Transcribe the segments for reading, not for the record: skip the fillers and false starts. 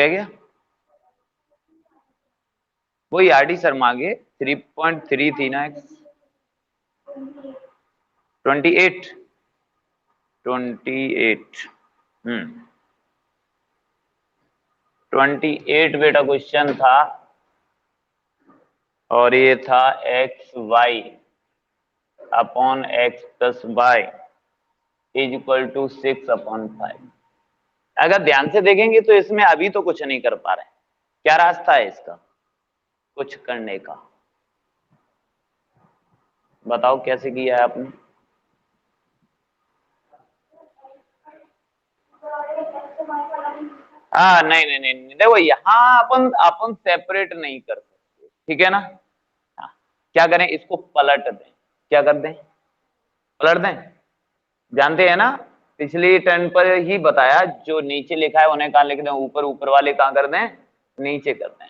क्या गया वही आरडी शर्मा के 3.3 थी ना एक्स 28 28 28 बेटा क्वेश्चन था और ये था x y upon x plus y is equal to 6/5। अगर ध्यान से देखेंगे तो इसमें अभी तो कुछ नहीं कर पा रहे हैं। क्या रास्ता है इसका कुछ करने का? बताओ कैसे किया है आपने? हाँ नहीं नहीं नहीं नहीं, देखो यहाँ अपन अपन सेपरेट नहीं कर सकते, ठीक है ना? हाँ, क्या करें इसको पलट दें। क्या कर दें? पलट दें। जानते हैं ना पिछली टर्न पर ही बताया जो नीचे लिखा है उन्हें कहाँ लिख दें, ऊपर ऊपर वाले कहाँ कर दें, नीचे कर दें।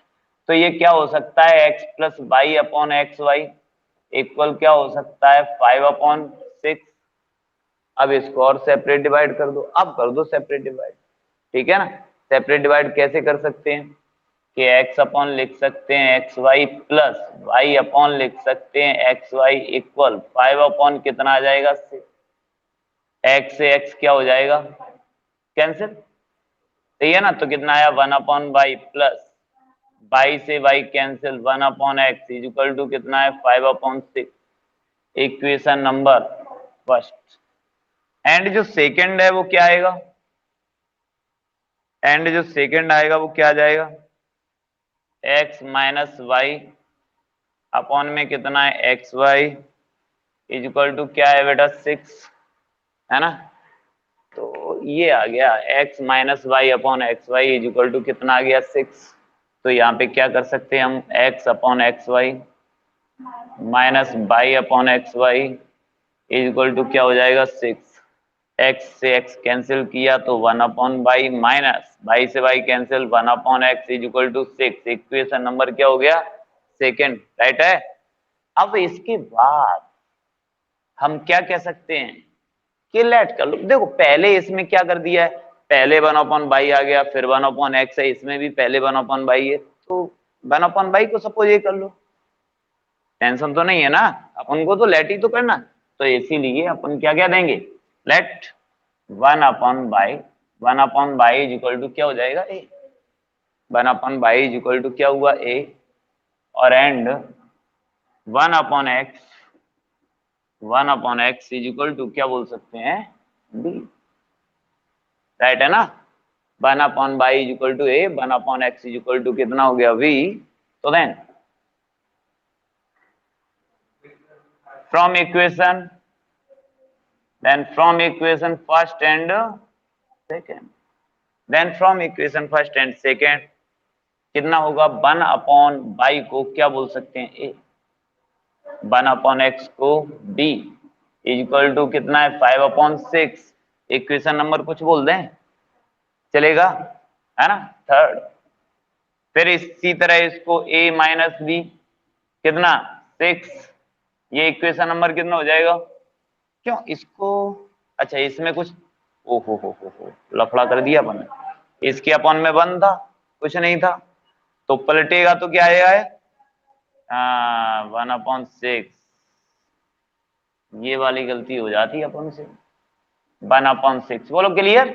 तो ये क्या हो सकता है x plus Y upon x y equal क्या हो सकता है 5/6। अब इसको और सेपरेट डिवाइड कर दो, अब कर दो सेपरेट डिवाइड, ठीक है ना? सेपरेट डिवाइड कैसे कर सकते हैं कि x अपॉन लिख सकते हैं x y plus Y upon लिख सकते हैं एक्स वाई इक्वल 5 अपॉन कितना आ जाएगा 6। x से x क्या हो जाएगा कैंसिल, सही है ना? तो कितना आया 1/y प्लस y से y cancel 1/x is equal to कितना है 5/6। Equation number first. एंड जो सेकंड है वो क्या आएगा? एंड जो सेकंड आएगा वो क्या आ जाएगा x माइनस वाई अपॉन में कितना है x y is equal to क्या है बेटा 6, है ना? तो ये आ गया x minus y upon x y is equal to कितना आ गया 6। तो यहाँ पे क्या कर सकते हैं हम x upon x y minus y upon x y is equal to क्या हो जाएगा 6। x से x कैंसिल किया तो 1/y माइनस बाई से y cancel 1/x is equal to 6। Equation number क्या हो गया सेकंड, राइट है? अब इसके बाद हम क्या कह सकते हैं कि लेट कर लो। देखो पहले इसमें क्या कर दिया है, पहले 1/y आ गया फिर 1/x है, इसमें भी पहले 1/y है, तो 1/y को सपोज ये कर लो, टेंशन तो नहीं है ना, अपन को तो लेट ही तो करना। तो इसीलिए अपन क्या क्या देंगे late 1/y 1/y is equal to क्या हो जाएगा ए, 1/y इज इक्वल टू क्या हुआ ए, और and 1/x 1/x is equal to क्या बोल सकते हैं बी, राइट है ना? 1/y is equal to a 1/x is equal to कितना हो गया वी। तो then from equation first and second, then from equation first and second कितना होगा 1/y को क्या बोल सकते हैं ए, 1/x को b इज इक्वल टू कितना है 5/6। इक्वेशन नंबर कुछ बोल दें चलेगा, है ना? थर्ड। फिर इसी तरह इसको a माइनस बी कितना 6, ये इक्वेशन नंबर कितना हो जाएगा? क्यों इसको, अच्छा इसमें कुछ हो लफड़ा कर दिया अपन, इसके अपॉन में 1 था कुछ नहीं था, तो पलटेगा तो क्या आएगा है 1/6। ये वाली गलती हो जाती है अपन से 1/6। बोलो क्लियर?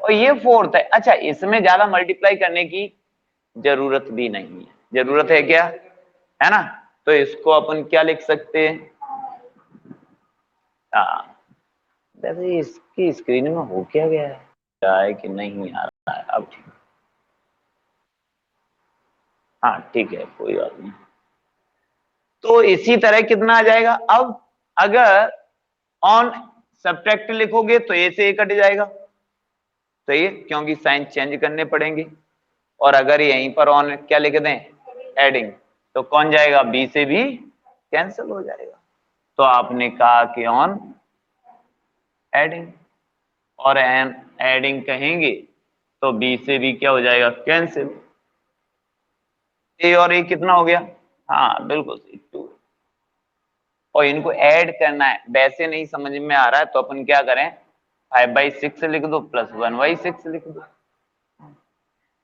और ये फोर्थ है। अच्छा इसमें ज्यादा मल्टीप्लाई करने की जरूरत भी नहीं है, जरूरत है क्या, है ना? तो इसको अपन क्या लिख सकते हैं वैसे इसकी स्क्रीन में हो क्या गया है, क्या है कि नहीं आ रहा है अब ठीक, हाँ ठीक है कोई बात नहीं। तो इसी तरह कितना आ जाएगा अब, अगर ऑन सब्ट्रैक्ट लिखोगे तो ए से ए कट जाएगा, तो ये क्योंकि साइन चेंज करने पड़ेंगे, और अगर यहीं पर ऑन क्या लिख दें एडिंग, तो कौन जाएगा बी से भी कैंसिल हो जाएगा। तो आपने कहा कि ऑन एडिंग, और एन एडिंग कहेंगे तो बी से भी क्या हो जाएगा कैंसिल, ए और ए कितना हो गया, हाँ बिल्कुल सही 2। और इनको ऐड करना है, वैसे नहीं समझ में आ रहा है तो अपन क्या करें 5/6 लिख दो प्लस 1/6 लिख दो,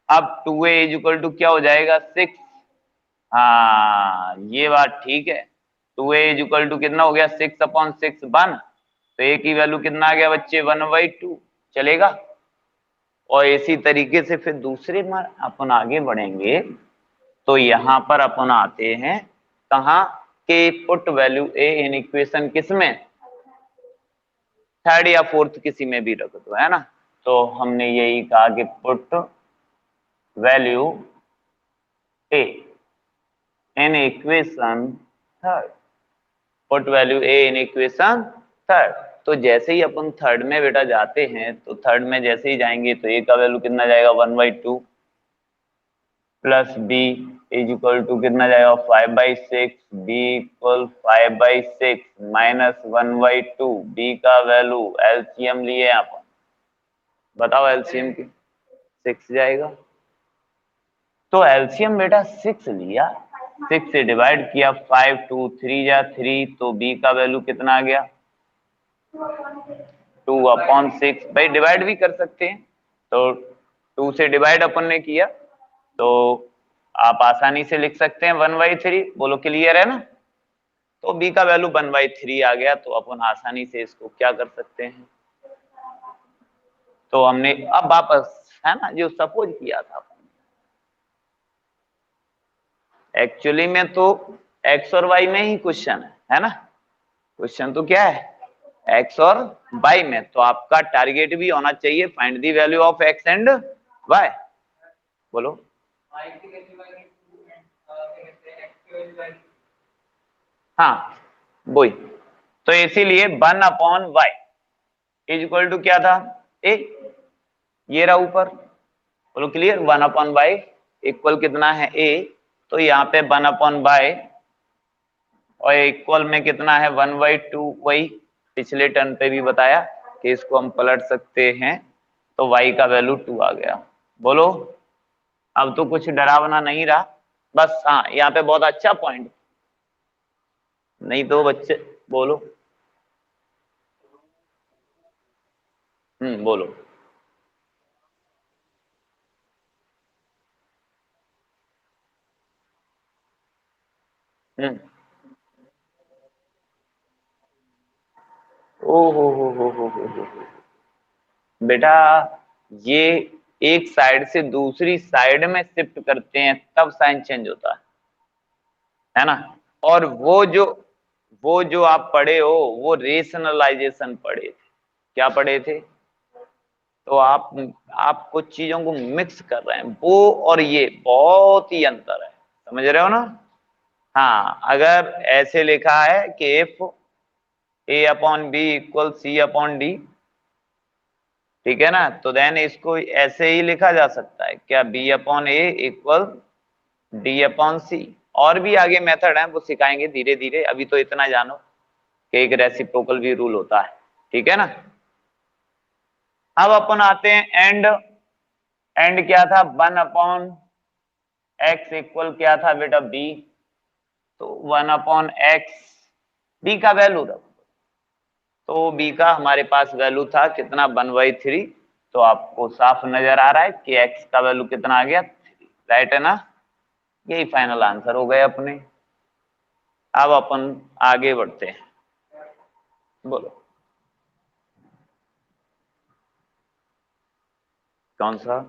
अब 2a इज इक्वल टू क्या हो जाएगा 6। हाँ ये बात ठीक है। 2a इज इक्वल टू कितना हो गया 6/6 1। तो a की वैल्यू कितना आ गया बच्चे 1/2 चलेगा। और इसी तरीके से फिर दूसरे में अपन आगे बढ़ेंगे। तो यहाँ पर अपन आते हैं कहाँ के put value a in equation किस में थर्ड या फोर्थ किसी में भी रख दो है ना। तो हमने यही कहा कि put value a in equation third. Put value a in equation third. तो जैसे ही अपन थर्ड में बेटा जाते हैं तो थर्ड में जैसे ही जाएंगे तो a का वैल्यू कितना जाएगा 1/2 plus b is equal to कितना जाएगा 5/6 b इक्वल 5/6 माइनस 1/2 b का वैल्यू एलसीएम लिए अपन बताओ एलसीएम की 6 जाएगा। तो एलसीएम बेटा 6 लिया 6 से डिवाइड किया 5 2 3 जा 3 तो b का वैल्यू कितना आ गया 2/6 भाई डिवाइड भी कर सकते हैं। तो 2 से डिवाइड अपन ने किया तो आप आसानी से लिख सकते हैं 1/3 बोलो क्लियर है ना। तो b का वैल्यू 1/3 आ गया तो अपन आसानी से इसको क्या कर सकते हैं। तो हमने अब वापस है ना जो सपोज किया था एक्चुअली में तो x और y में ही क्वेश्चन है ना। क्वेश्चन तो क्या है x और y में। तो आपका टारगेट भी होना चाहिए find the value of x and y बोलो। हाँ वही। तो इसीलिए 1/y इज इक्वल टू क्या था a ये रहा ऊपर बोलो क्लियर 1/y इक्वल कितना है a। तो यहाँ पे 1/y और इक्वल में कितना है 1/2 वही पिछले टर्न पे भी बताया कि इसको हम पलट सकते हैं। तो y का वैल्यू 2 आ गया बोलो। अब तो कुछ डरावना नहीं रहा बस हाँ यहाँ पे बहुत अच्छा पॉइंट नहीं तो बच्चे बोलो। बोलो। हम्म ओ हो बेटा ये एक साइड से दूसरी साइड में शिफ्ट करते हैं तब साइन चेंज होता है ना। और वो जो आप पढ़े हो वो रेशनलाइजेशन पढ़े थे। क्या पढ़े थे। तो आप कुछ चीजों को मिक्स कर रहे हैं वो और ये बहुत ही अंतर है समझ रहे हो ना। हाँ अगर ऐसे लिखा है कि इफ a/b = ठीक है ना। तो देन इसको ऐसे ही लिखा जा सकता है क्या b/a = और भी आगे मेथड है वो सिखाएंगे धीरे धीरे अभी तो इतना जानो कि एक रेसिप्रोकल भी रूल होता है ठीक है ना। अब अपन आते हैं एंड। एंड क्या था 1/x इक्वल क्या था बेटा b। तो 1/x b का वैल्यू रखो। तो b का हमारे पास वैल्यू था कितना 1/3। तो आपको साफ नजर आ रहा है कि x का वैल्यू कितना आ गया 3 राइट है ना। यही फाइनल आंसर हो गए अपने। अब अपन आगे बढ़ते हैं बोलो कौन सा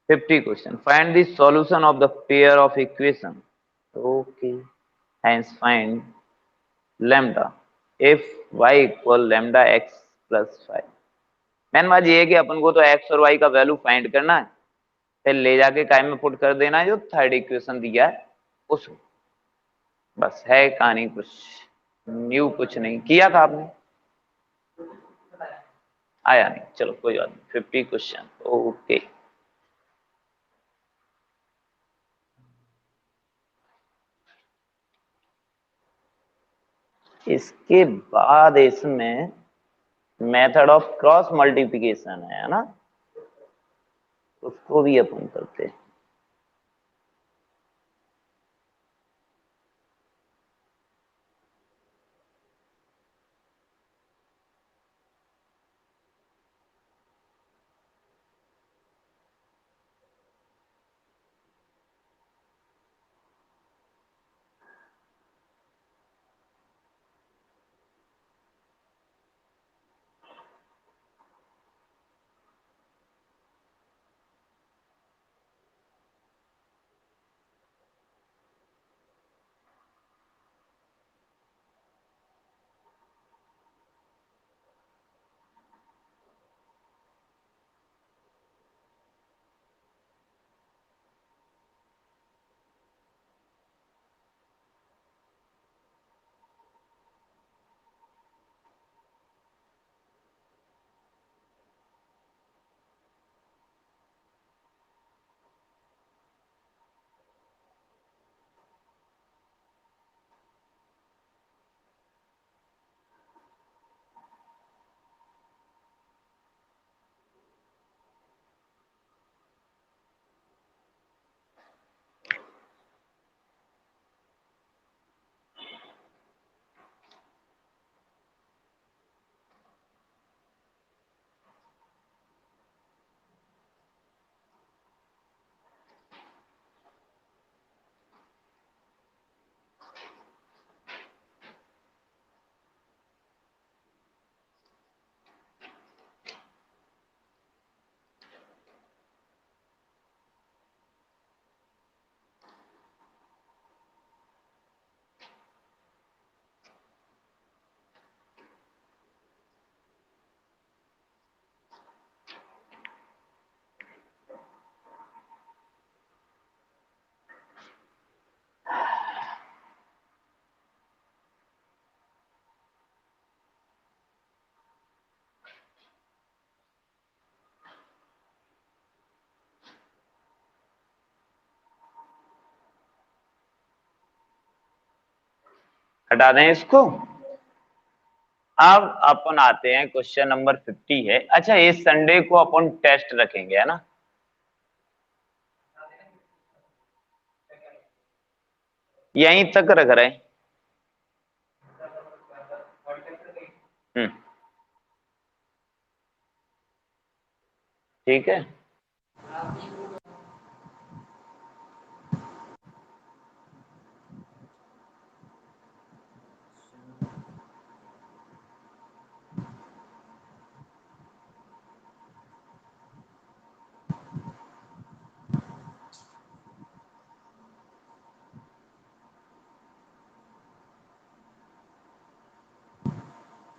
50 question find the solution of the pair of equation. Okay hence find lambda if y equal lambda x plus 5। Main बात ये है कि अपन को तो x और y का वैल्यू फाइंड करना है फिर ले जाके काय में पुट कर देना है जो थर्ड इक्वेशन दिया है उसको। बस है कहानी कुछ न्यू कुछ नहीं किया था आपने आया नहीं चलो कोई बात नहीं 50 क्वेश्चन ओके। इसके बाद इसमें मेथड ऑफ क्रॉस मल्टीप्लिकेशन है ना उसको भी अपन करते हैं। हटा दें इसको। अब अपन आते हैं क्वेश्चन नंबर 50 है। अच्छा, इस संडे को अपन टेस्ट रखेंगे, है ना? यहीं तक रख रहे हैं। हम्म, ठीक है।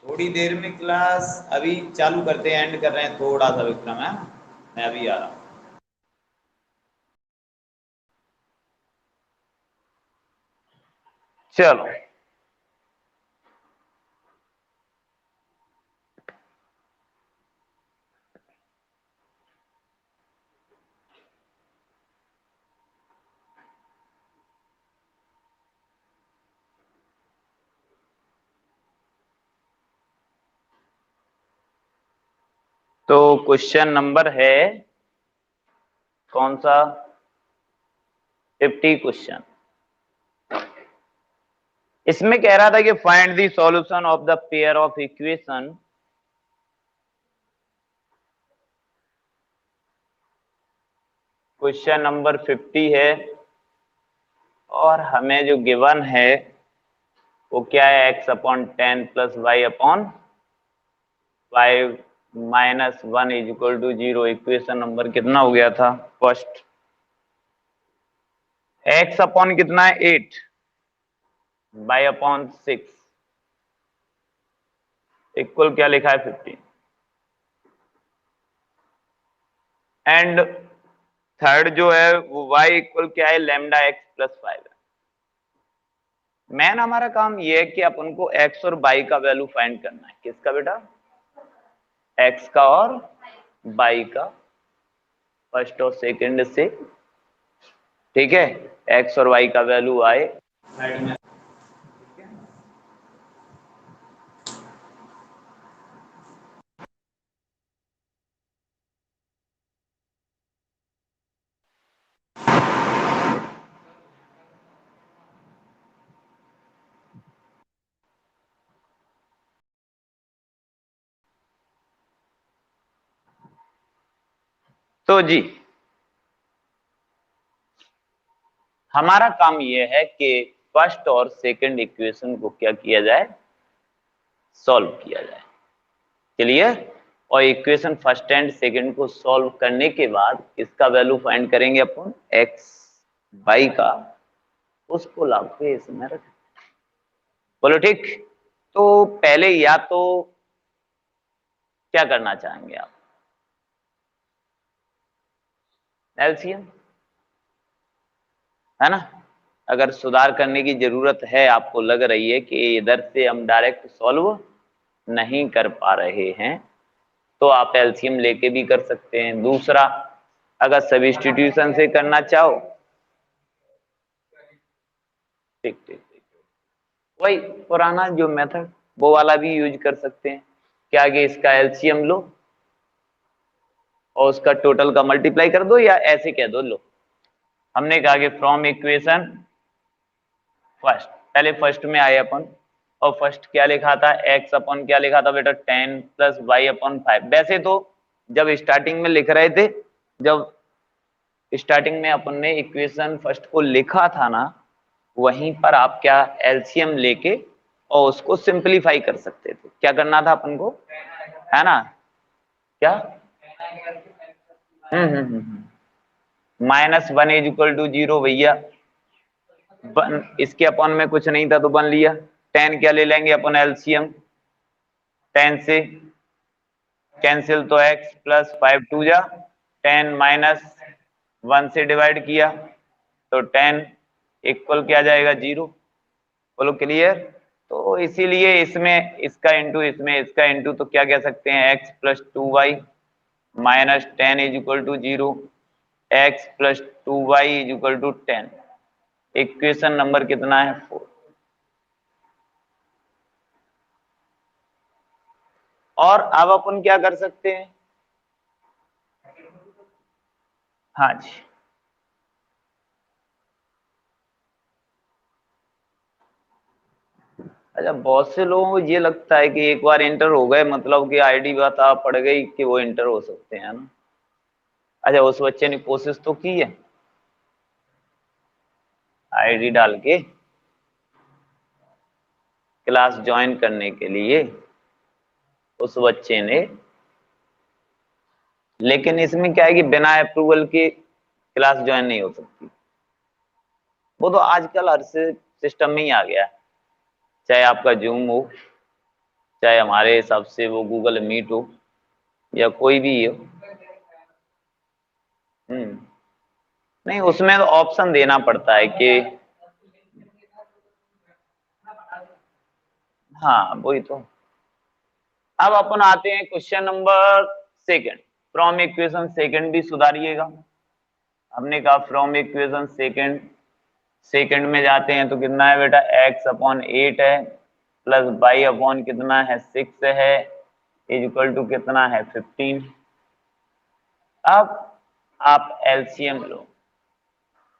थोड़ी देर में क्लास अभी चालू करते हैं, एंड कर रहे हैं थोड़ा सा विक्रम, है? मैं अभी आ रहा हूँ। चलो, तो क्वेश्चन नंबर है कौन सा? 50 क्वेश्चन। इसमें कह रहा था कि find the solution of the pair of equation. Question number 50 है और हमें जो गिवन है वो क्या है? x/10 plus y/5 -1 is equal to 0। Equation number कितना हो गया था? फर्स्ट x अपॉन कितना है? 8, y/6 इक्वल क्या लिखा है? 15। एंड थर्ड जो है वो y इक्वल क्या है? लैम्डा x प्लस 5 है। मैन हमारा काम ये है कि अपन को x और y का वैल्यू फाइंड करना है। किसका बेटा? x का और y का, फर्स्ट और सेकंड से। ठीक है, x और y का वैल्यू आए साइड में। तो जी हमारा काम यह है कि फर्स्ट और सेकंड इक्वेशन को क्या किया जाए? सॉल्व किया जाए। क्लियर? और इक्वेशन फर्स्ट एंड सेकंड को सॉल्व करने के बाद इसका वैल्यू फाइंड करेंगे अपन x y का, उसको लाभ के इसमें रखें। बोलो ठीक। तो पहले या तो क्या करना चाहेंगे आप? एलसीएम, है ना? अगर सुधार करने की जरूरत है, आपको लग रही है कि इधर से हम डायरेक्ट सॉल्व नहीं कर पा रहे हैं, तो आप एलसीएम लेके भी कर सकते हैं। दूसरा, अगर सब्स्टिट्यूशन से करना चाहो, ठीक ठीक ठीक, वही पुराना जो मेथड वो वाला भी यूज कर सकते हैं। क्या आगे इसका एलसीएम लो और उसका टोटल का मल्टीप्लाई कर दो, या ऐसे कह दो लो। हमने कहा कि फ्रॉम इक्वेशन फर्स्ट, पहले फर्स्ट में आए अपन, और फर्स्ट क्या लिखा था? x अपन क्या लिखा था बेटा? 10 प्लस y/5। वैसे तो जब स्टार्टिंग में लिख रहे थे, जब स्टार्टिंग में अपन ने इक्वेशन फर्स्ट को लिखा था ना, वहीं पर आप क्या एलसीएम लेके और उसको सिंपलीफाई कर सकते थे। क्या करना था अपन को, है ना? क्या? -1 इज इक्वल टू 0 भैया। इसके अपन में कुछ नहीं था तो बन लिया। 10 क्या ले लेंगे अपन एलसीएम? 10 से कैंसिल तो x प्लस 5 2 जा 10 -1 से डिवाइड किया तो 10 इक्वल क्या जाएगा? 0। बोलो क्लियर? तो इसीलिए इसमें इसका इंटू इसमें इसका इंटू, तो क्या कह सकते हैं? x plus 2y -10 is equal to 0। x plus 2y is equal to 10। Equation number कितना है? 4। और अब अपन क्या कर सकते हैं, हाँ जी, अच्छा बहुत से लोगों को ये लगता है कि एक बार इंटर हो गए मतलब कि आईडी बता पड़ गई कि वो इंटर हो सकते हैं ना। अच्छा उस बच्चे ने कोशिश तो की है आईडी डाल के क्लास ज्वाइन करने के लिए उस बच्चे ने, लेकिन इसमें क्या है कि बिना अप्रूवल के क्लास ज्वाइन नहीं हो सकती। वो तो आजकल हर सिस्टम में ही आ गया है, चाहे आपका जूम हो, चाहे हमारे हिसाब से वो गूगल मीट हो या कोई भी हो। हम्म, नहीं उसमें तो ऑप्शन देना पड़ता है कि, हाँ वही तो। अब अपन आते हैं question number second, from equation second भी सुधारिएगा। हमने कहा फ्रॉम इक्वेशन सेकंड, सेकंड में जाते हैं तो कितना है बेटा, x अपॉन 8 है प्लस y अपॉन कितना है 6 है इज इक्वल टू कितना है 15। अब आप एलसीएम लो,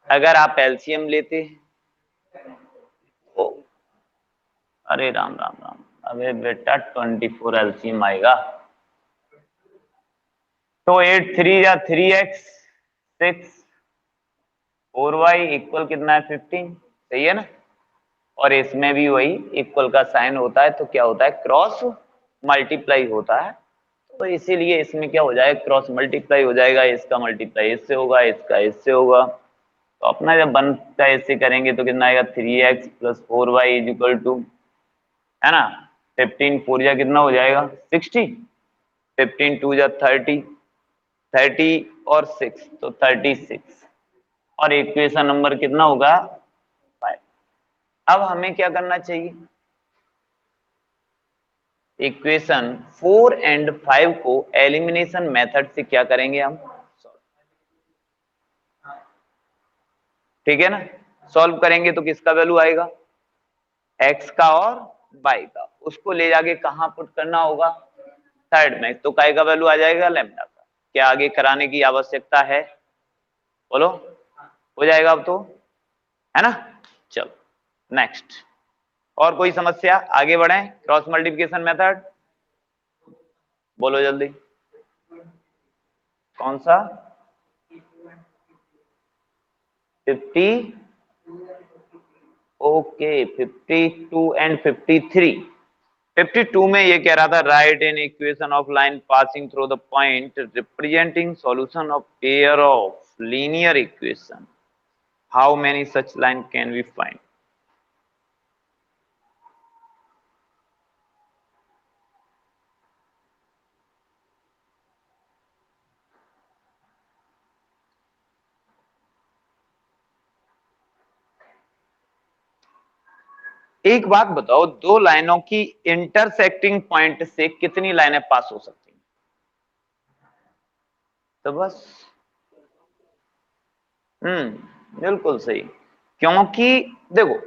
अगर आप एलसीएम लेते तो, अरे राम राम राम, अबे बेटा 24 एलसीएम आएगा तो 8 3 या 3x 6 4y इक्वल कितना है 15, सही है ना। और इसमें भी वही इक्वल का साइन होता है तो क्या होता है, क्रॉस मल्टीप्लाई होता है। तो इसीलिए इसमें क्या हो जाएगा, क्रॉस मल्टीप्लाई हो जाएगा, इसका मल्टीप्लाई इससे होगा, इसका इससे होगा। तो अपना जब बनता है इससे करेंगे तो कितना आएगा 3x plus 4y is equal to, है ना, 15 4 जा कितना हो जाएगा 60, 15 2 जा 30, 30 और 6 तो 36, और इक्वेशन नंबर कितना होगा 5। अब हमें क्या करना चाहिए, इक्वेशन 4 एंड 5 को एलिमिनेशन मेथड से क्या करेंगे हम, ठीक है ना। सॉल्व करेंगे तो किसका वैल्यू आएगा, x का और y का, उसको ले जाके कहां पुट करना होगा, थर्ड में, तो काय का वैल्यू आ जाएगा लैम्डा का। क्या आगे कराने की आवश्यकता है, बोलो, हो जाएगा अब तो, है ना। चलो नेक्स्ट, और कोई समस्या, आगे बढ़े, क्रॉस मल्टीप्लिकेशन मेथड, बोलो जल्दी, कौन सा 50, ओके 52 एंड 53। 52 में ये कह रहा था right an equation of line passing through the point representing solution of pair of linear equation, how many such line can we find. एक बात बताओ, दो लाइनों की इंटरसेक्टिंग पॉइंट से कितनी लाइनें पास हो सकती हैं, तो बस, बिल्कुल सही। क्योंकि देखो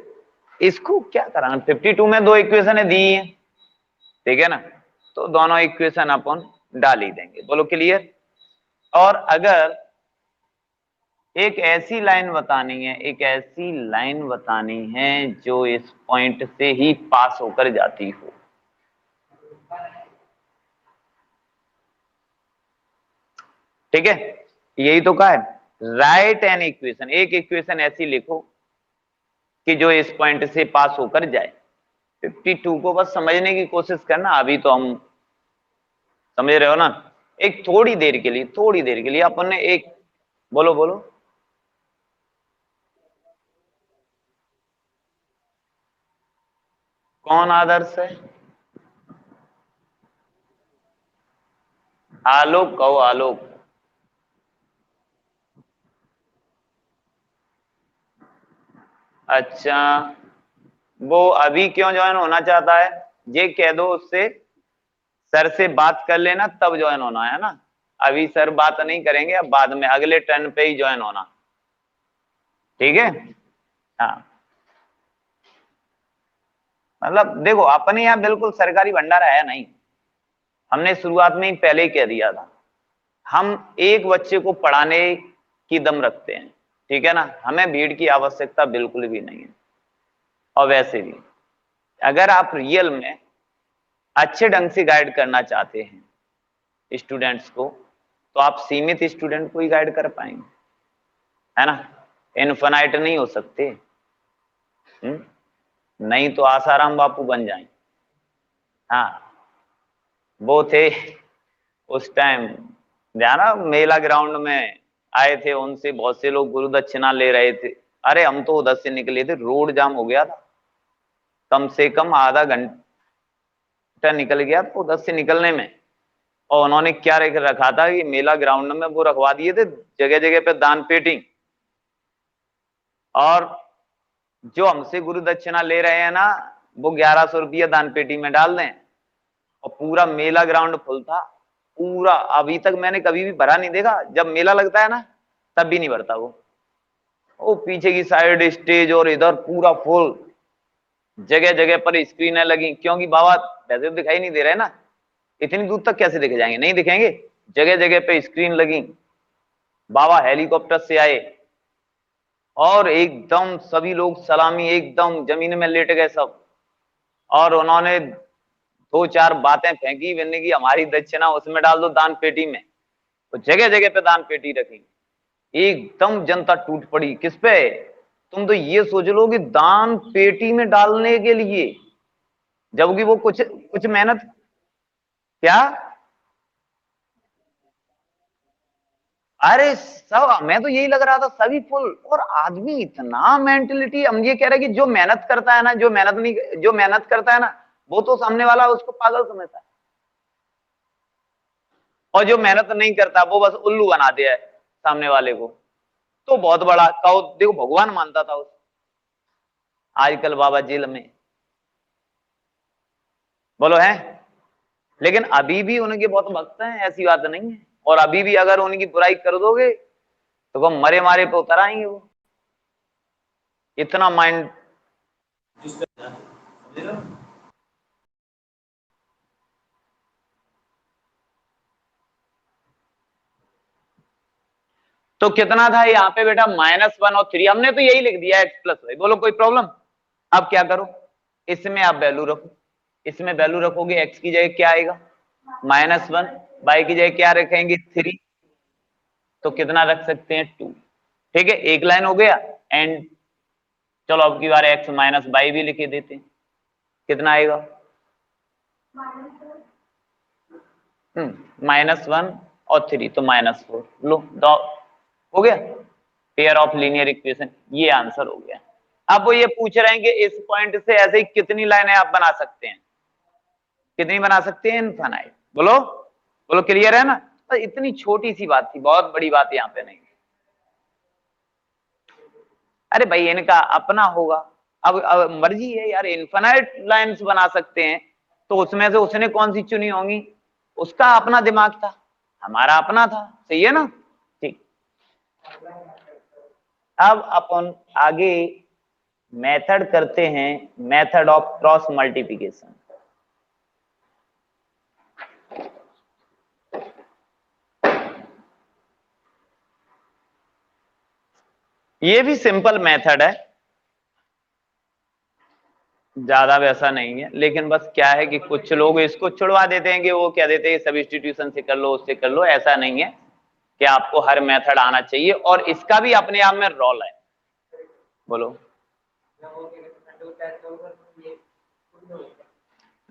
इसको क्या कराना, 52 में दो इक्वेशन दी हैं, ठीक है ना, तो दोनों इक्वेशन अपन डाल ही देंगे, बोलो क्लियर। और अगर एक ऐसी लाइन बतानी है, एक ऐसी लाइन बतानी है जो इस पॉइंट से ही पास होकर जाती हो, ठीक है, यही तो कहा है, राइट एन इक्वेशन, एक इक्वेशन ऐसी लिखो कि जो इस पॉइंट से पास होकर जाए। 52 को बस समझने की कोशिश करना, अभी तो हम समझ रहे हो ना। एक थोड़ी देर के लिए, थोड़ी देर के लिए अपन ने एक, बोलो बोलो, कौन आदर्श है, आलोक कहो, आलोक। अच्छा, वो अभी क्यों ज्वाइन होना चाहता है, ये कह दो उससे, सर से बात कर लेना तब ज्वाइन होना है ना। अभी सर बात नहीं करेंगे, अब बाद में अगले टर्न पे ही ज्वाइन होना, ठीक है। हाँ, मतलब देखो अपने यहाँ बिल्कुल सरकारी भंडारा है नहीं, हमने शुरुआत में ही पहले ही कह दिया था, हम एक बच्चे को पढ़ाने की दम रखते हैं, ठीक है ना, हमें भीड़ की आवश्यकता बिल्कुल भी नहीं है। और वैसे भी अगर आप रियल में अच्छे ढंग से गाइड करना चाहते हैं स्टूडेंट्स को, तो आप सीमित स्टूडेंट को ही गाइड कर पाएंगे, है ना, इनफिनाइट नहीं हो सकते। नहीं तो आसाराम बापू बन जाएं। हाँ, वो थे उस टाइम, जाना मेला ग्राउंड में आए थे, उनसे बहुत से लोग गुरु दक्षिणा ले रहे थे। अरे हम तो उधर से निकले थे, रोड जाम हो गया था, कम से कम आधा घंटा निकल गया तो उधर से निकलने में। और उन्होंने क्या रखा था कि मेला ग्राउंड में वो रखवा दिए थे जगह जगह पे दान पेटी, और जो हमसे गुरु दक्षिणा ले रहे हैं ना, वो 1100 रुपया दान पेटी में डाल दें। और पूरा मेला ग्राउंड फुल था पूरा। अभी तक मैंने कभी भी भरा नहीं देखा, जब मेला लगता है ना तब भी नहीं भरता वो पीछे की साइड स्टेज और इधर पूरा फुल, जगह जगह पर स्क्रीनें लगी, क्योंकि बाबा वैसे तो दिखाई नहीं दे रहे ना, इतनी दूर तक कैसे दिख जाएंगे, नहीं दिखेंगे, जगह जगह पे स्क्रीन लगी। बाबा हेलीकॉप्टर से आए और एकदम सभी लोग सलामी, एकदम जमीन में लेट गए सब, और उन्होंने दो चार बातें फेंकी, मैंने की हमारी दक्षिणा उसमें डाल दो दान पेटी में। तो जगह जगह पे दान पेटी रखी, एकदम जनता टूट पड़ी। किस पे? तुम तो ये सोच लो कि दान पेटी में डालने के लिए, जबकि वो कुछ कुछ मेहनत। क्या? अरे सब, मैं तो यही लग रहा था सभी फुल, और आदमी इतना मेंटेलिटी, हम ये कह रहे हैं कि जो मेहनत करता है ना, जो मेहनत करता है ना, वो तो सामने वाला उसको पागल समझता है, और जो मेहनत नहीं करता वो बस उल्लू बना दिया है सामने वाले को। तो बहुत बड़ा कहो, देखो भगवान मानता था उस, आजकल बाबा जेल में, बोलो है, लेकिन अभी भी उनके बहुत भक्त हैं, ऐसी बात नहीं है। और अभी भी अगर उनकी बुराई कर दोगे तो वो मरे मारे पे उतर आएंगे, वो इतना माइंड। तो कितना था यहाँ पे बेटा? -1 और 3, हमने तो यही लिख दिया x प्लस वाई। बोलो कोई प्रॉब्लम? अब क्या करो, इसमें आप वैल्यू रखो, इसमें वैल्यू रखोगे, x की जगह क्या आएगा -1, y की जगह क्या रखेंगे 3, तो कितना रख सकते हैं 2। ठीक है, एक लाइन हो गया। एंड चलो अब की बार x माइनस वाई भी लिखे देते हैं, कितना आएगा -1 और 3, तो -4। लो दो, हो गया पेयर ऑफ लीनियर इक्वेशन, ये आंसर हो गया। अब वो ये पूछ रहे हैं कि इस पॉइंट से ऐसे ही कितनी लाइनें आप बना सकते हैं, कितनी बना सकते हैं? इनफाइनाइट। बोलो बोलो, क्लियर है ना? तो इतनी छोटी सी बात थी, बहुत बड़ी बात यहाँ पे नहीं। अरे भाई इनका अपना होगा, अब मर्जी है यार, इनफाइनाइट लाइंस बना सकते हैं, तो उसमें से उसने कौन सी चुनी होंगी, उसका अपना दिमाग था, हमारा अपना था, सही है ना? ठीक, अब अपन आगे मेथड करते हैं, मेथड ऑफ क्रॉस मल्टीप्लिकेशन। ये भी सिंपल मेथड है, ज्यादा वैसा नहीं है, लेकिन बस क्या है कि कुछ लोग इसको छुड़वा देते हैं कि वो क्या देते हैं, सब्स्टिट्यूशन से कर लो, उससे कर लो। ऐसा नहीं है कि आपको हर मेथड आना चाहिए, और इसका भी अपने आप में रोल है। बोलो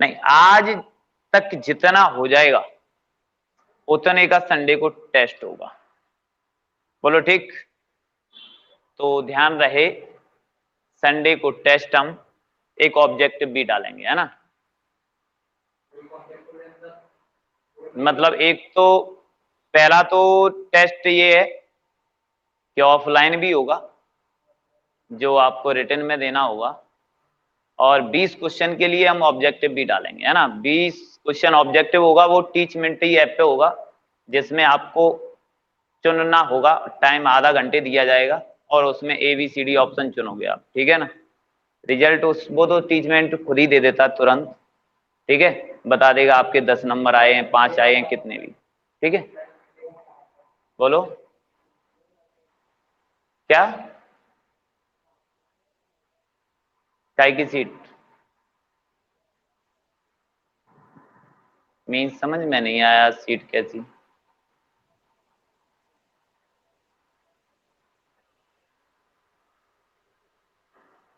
नहीं, आज तक जितना हो जाएगा उतने का संडे को टेस्ट होगा। बोलो ठीक। तो ध्यान रहे, संडे को टेस्ट हम एक ऑब्जेक्टिव भी डालेंगे, है ना। मतलब एक तो पहला तो टेस्ट ये है कि ऑफलाइन भी होगा, जो आपको रिटन में देना होगा, और 20 क्वेश्चन के लिए हम ऑब्जेक्टिव भी डालेंगे, है ना। 20 क्वेश्चन ऑब्जेक्टिव होगा, वो टीच मिनटी ऐप पे होगा, जिसमें आपको चुनना होगा, टाइम आधा घंटे दिया जाएगा, और उसमें ABCD ऑप्शन चुनोगे आप, ठीक है ना। रिजल्ट उस वो तो टीचमेंट खुद ही दे देता तुरंत, ठीक है, बता देगा आपके 10 नंबर आए हैं, 5 आए हैं, कितने भी। ठीक है, बोलो क्या, काय की सीट मीन समझ में नहीं आया, सीट कैसी।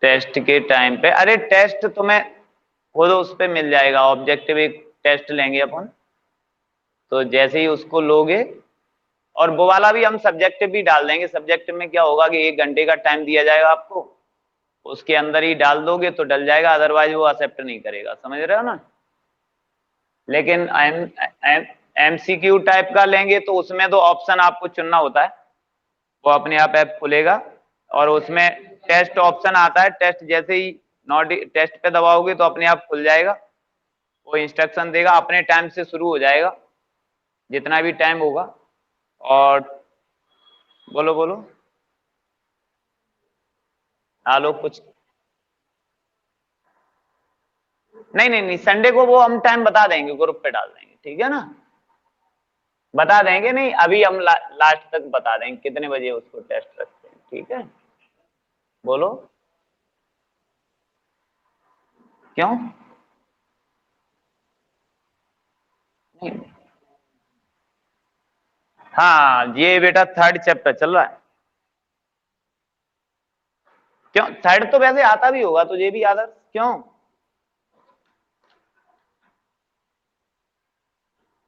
टेस्ट के टाइम पे, अरे टेस्ट तुम्हें खुद उस पे मिल जाएगा, ऑब्जेक्टिव एक टेस्ट लेंगे अपन, तो जैसे ही उसको लोगे, और वो वाला भी हम सब्जेक्टिव भी डाल देंगे। सब्जेक्टिव में क्या होगा कि 1 घंटे का टाइम दिया जाएगा आपको, उसके अंदर ही डाल दोगे तो डल जाएगा, अदरवाइज वो एक्सेप्ट नहीं करेगा, समझ रहे हो ना। लेकिन एमसीक्यू टाइप का लेंगे तो उसमें तो ऑप्शन आपको चुनना होता है, वो अपने आप ऐप खुलेगा और उसमें टेस्ट ऑप्शन आता है, टेस्ट जैसे ही नॉट टेस्ट पे दबाओगे तो अपने आप खुल जाएगा, वो इंस्ट्रक्शन देगा, अपने टाइम से शुरू हो जाएगा, जितना भी टाइम होगा। और बोलो बोलो, आलो कुछ। नहीं नहीं नहीं, संडे को वो हम टाइम बता देंगे, ग्रुप पे डाल देंगे, ठीक है ना, बता देंगे। नहीं अभी हम लास्ट तक बता देंगे कितने बजे उसको टेस्ट रखते हैं, ठीक है। बोलो क्यों। नहीं, हाँ ये बेटा थर्ड चैप्टर चल रहा है। क्यों, थर्ड तो वैसे आता भी होगा तुझे भी आदर्श, क्यों।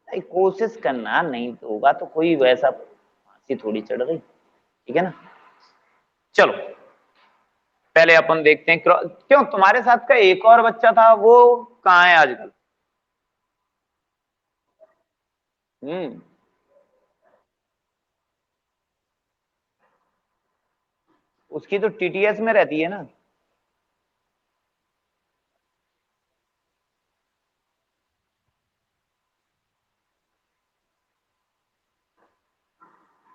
नहीं, कोशिश करना, नहीं तो होगा तो कोई वैसा फांसी थोड़ी चढ़ गई, ठीक है ना। चलो पहले अपन देखते हैं, क्यों तुम्हारे साथ का एक और बच्चा था वो कहाँ है आजकल। हम्म, उसकी तो टीटीएस में रहती है ना।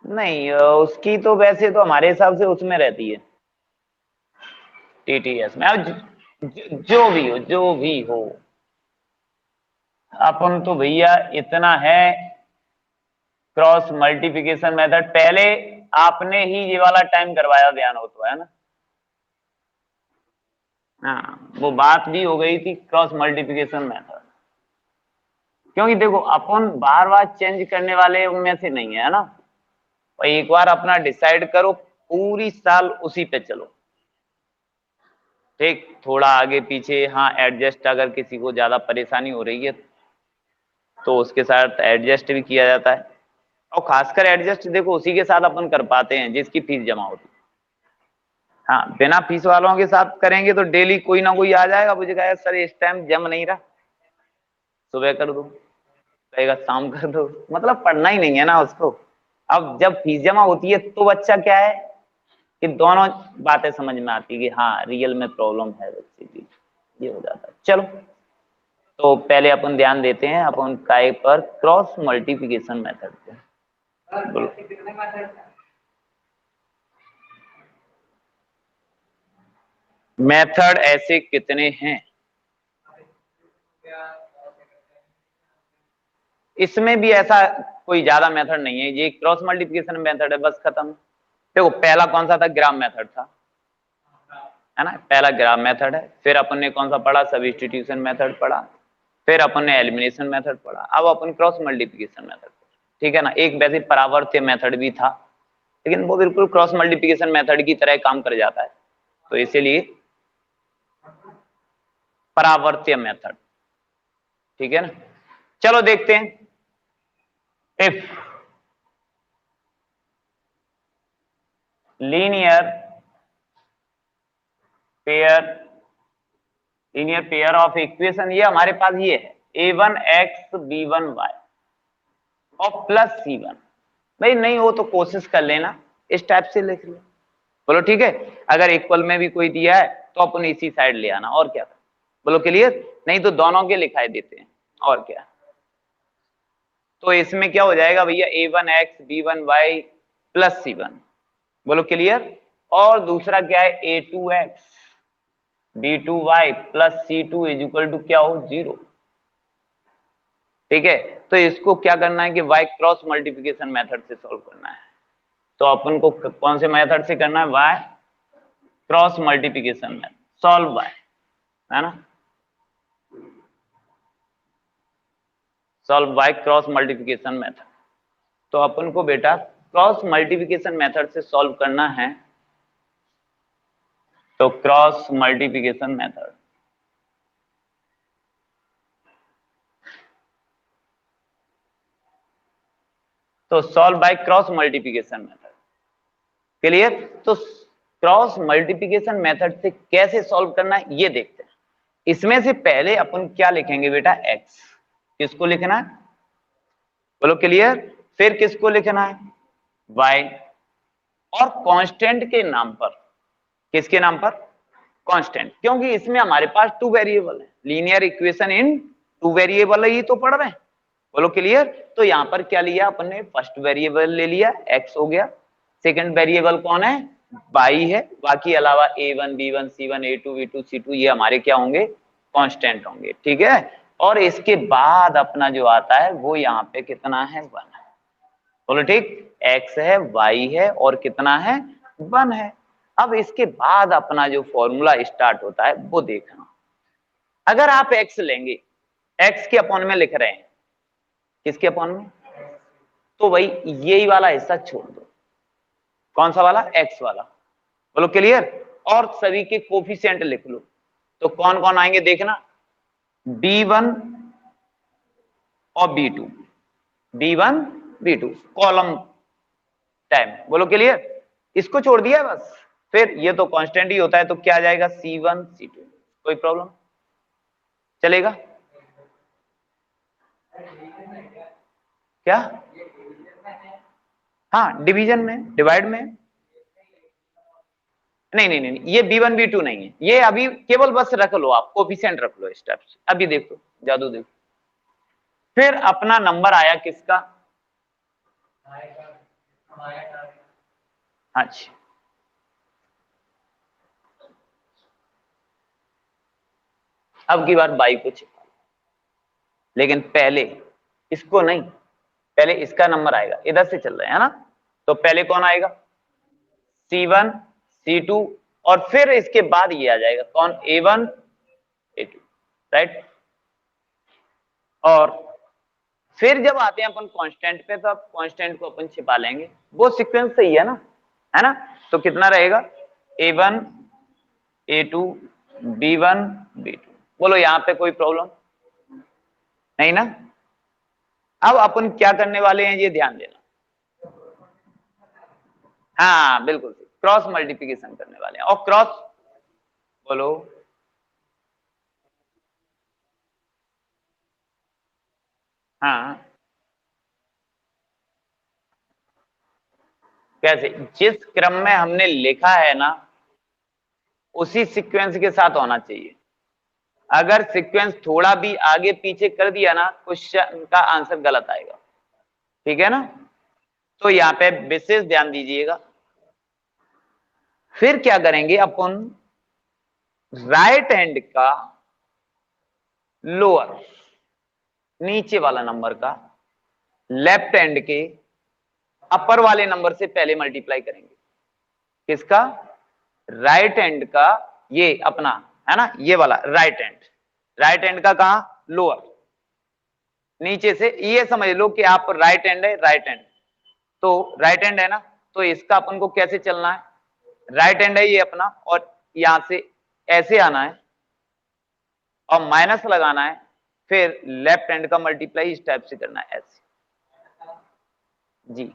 नहीं उसकी तो वैसे तो हमारे हिसाब से उसमें रहती है, टीटीएस में। अब जो भी हो, जो भी हो, अपन तो भैया इतना है, क्रॉस मल्टीप्लिकेशन मेथड पहले आपने ही ये वाला टाइम करवाया, ध्यान हो तो, है ना। हाँ वो बात भी हो गई थी क्रॉस मल्टीप्लिकेशन मेथड, क्योंकि देखो अपन बार बार चेंज करने वाले उनमें से नहीं है ना, और एक बार अपना डिसाइड करो, पूरी साल उसी पे चलो। ठीक, थोड़ा आगे पीछे हाँ एडजस्ट, अगर किसी को ज्यादा परेशानी हो रही है तो उसके साथ एडजस्ट भी किया जाता है, और खासकर एडजस्ट देखो उसी के साथ अपन कर पाते हैं जिसकी फीस जमा होती है। हाँ बिना फीस वालों के साथ करेंगे तो डेली कोई ना कोई आ जाएगा, मुझे कहेगा सर इस टाइम जम नहीं रहा, सुबह कर दो, कहेगा शाम कर दो, मतलब पढ़ना ही नहीं है ना उसको। अब जब फीस जमा होती है तो बच्चा क्या है कि दोनों बातें समझ में आती है कि हाँ रियल में प्रॉब्लम है बच्चे की, ये हो जाता है। चलो तो पहले अपन ध्यान देते हैं अपन काय पर, क्रॉस मल्टीप्लिकेशन मेथड पे। बोलो मेथड ऐसे कितने हैं, इसमें भी ऐसा कोई ज्यादा मेथड नहीं है, ये क्रॉस मल्टीप्लिकेशन मेथड है, बस खत्म। देखो पहला कौन सा था, ग्राम मेथड था, है ना, पहला ग्राम मेथड है। फिर अपन ने कौन सा पढ़ा, सब्स्टिट्यूशन मेथड पढ़ा। फिर अपन ने एलिमिनेशन मेथड पढ़ा, अब अपन क्रॉस मल्टीप्लिकेशन मेथड, ठीक है ना। एक वैसे परावर्त्य मेथड भी था, लेकिन वो बिल्कुल क्रॉस मल्टीप्लिकेशन मेथड की तरह काम कर जाता है, तो इसीलिए परावर्त्य मेथड, ठीक है ना। चलो देखते हैं, if linear pair, linear pair of equation, ये हमारे पास ये है a1x b1y और प्लस c1। भाई नहीं हो तो कोशिश कर लेना, इस टाइप से लिख लो, बोलो ठीक है। अगर इक्वल में भी कोई दिया है तो अपन इसी साइड ले आना, और क्या, बोलो क्लियर। नहीं तो दोनों के लिखाई देते हैं, और क्या। तो इसमें क्या हो जाएगा भैया, a1x b1y प्लस c1, बोलो क्लियर। और दूसरा क्या है, a2x b2y plus c2 is equal to क्या हो, 0। ठीक है, तो इसको क्या करना है कि y क्रॉस मल्टीप्लिकेशन मेथड से सॉल्व करना है। तो अपन को कौन से मेथड से करना है? y cross multiplication method, solve by, है ना, solve by cross multiplication method. तो अपन को बेटा क्रॉस मल्टीप्लिकेशन मेथड से सॉल्व करना है, तो क्रॉस मल्टीप्लिकेशन मेथड, तो solve by cross multiplication method, clear. तो क्रॉस मल्टीप्लिकेशन मेथड से कैसे सॉल्व करना है ये देखते हैं। इसमें से पहले अपन क्या लिखेंगे बेटा? x। किसको लिखना है? बोलो क्लियर। फिर किसको लिखना है? y। और कांस्टेंट के नाम पर, किसके नाम पर? कांस्टेंट, क्योंकि इसमें हमारे पास टू वेरिएबल है, linear equation in two variable है, ये तो पढ़ रहे हैं। बोलो क्लियर। तो यहां पर क्या लिया अपन ने? फर्स्ट वेरिएबल ले लिया, x हो गया। सेकंड वेरिएबल कौन है? y है। बाकी अलावा a1 b1 c1 a2 b2 c2 ये हमारे क्या होंगे? कांस्टेंट होंगे, ठीक है। और इसके बाद अपना जो आता है वो यहाँ पे कितना है? 1 है। बोलो ठीक, x है, y है और कितना है? 1 है। अब इसके बाद अपना जो फॉर्मूला स्टार्ट होता है वो देखना। अगर आप x लेंगे, x के अपॉन में लिख रहे हैं, किसके अपॉन में? तो भाई यही वाला हिस्सा छोड़ दो। कौन सा वाला? x वाला। बोलो क्लियर। और सभी के कोफिशिएंट लिख लो। तो कौन कौन आएंगे देखना, b1 और b2, b1 b2 column time. बोलो क्लियर। इसको छोड़ दिया बस। फिर ये तो कांस्टेंट ही होता है, तो क्या आ जाएगा? c1 c2। कोई प्रॉब्लम? चलेगा क्या? हाँ, डिवीजन में, डिवाइड में। नहीं नहीं नहीं, ये b1 b2 नहीं है, ये अभी केवल बस रख लो, आप कोफिशिएंट रख लो स्टेप्स। अभी देखो, जादू देखो। फिर अपना नंबर आया किसका? अच्छा, अब की बार बाई को छिपा, लेकिन पहले इसको नहीं, पहले इसका नंबर आएगा। इधर से चल रहे हैं ना, तो पहले कौन आएगा? c1 c2 और फिर इसके बाद ये आ जाएगा कौन? a1 a2, right. और फिर जब आते हैं अपन कांस्टेंट पे, तो अब कांस्टेंट को अपन छिपा लेंगे, वो सीक्वेंस सही है ना। तो कितना रहेगा? a1 a2 b1 b2। बोलो यहां पे कोई प्रॉब्लम नहीं ना। अब अपन क्या करने वाले हैं ये ध्यान देना। हाँ बिल्कुल, क्रॉस मल्टीप्लिकेशन करने वाले हैं। और क्रॉस, बोलो हाँ, कैसे? जिस क्रम में हमने लिखा है ना, उसी सीक्वेंस के साथ होना चाहिए। अगर सीक्वेंस थोड़ा भी आगे पीछे कर दिया ना, क्वेश्चन का आंसर गलत आएगा, ठीक है ना। तो यहाँ पे विशेष ध्यान दीजिएगा। फिर क्या करेंगे अपन? राइट हैंड का लोअर, नीचे वाला नंबर का लेफ्ट हैंड के अपर वाले नंबर से पहले मल्टीप्लाई करेंगे। किसका? राइट हैंड का, ये अपना है ना, ये वाला राइट हैंड, राइट हैंड का कहा? लोअर, नीचे से। ये समझ लो कि आप राइट हैंड है, राइट हैंड, तो राइट हैंड है ना, तो इसका अपन को कैसे चलना है? राइट हैंड है ये अपना, और यहां से ऐसे आना है और माइनस लगाना है, फिर लेफ्ट हैंड का मल्टीप्लाई इस टाइप से करना है, ऐसे। जी,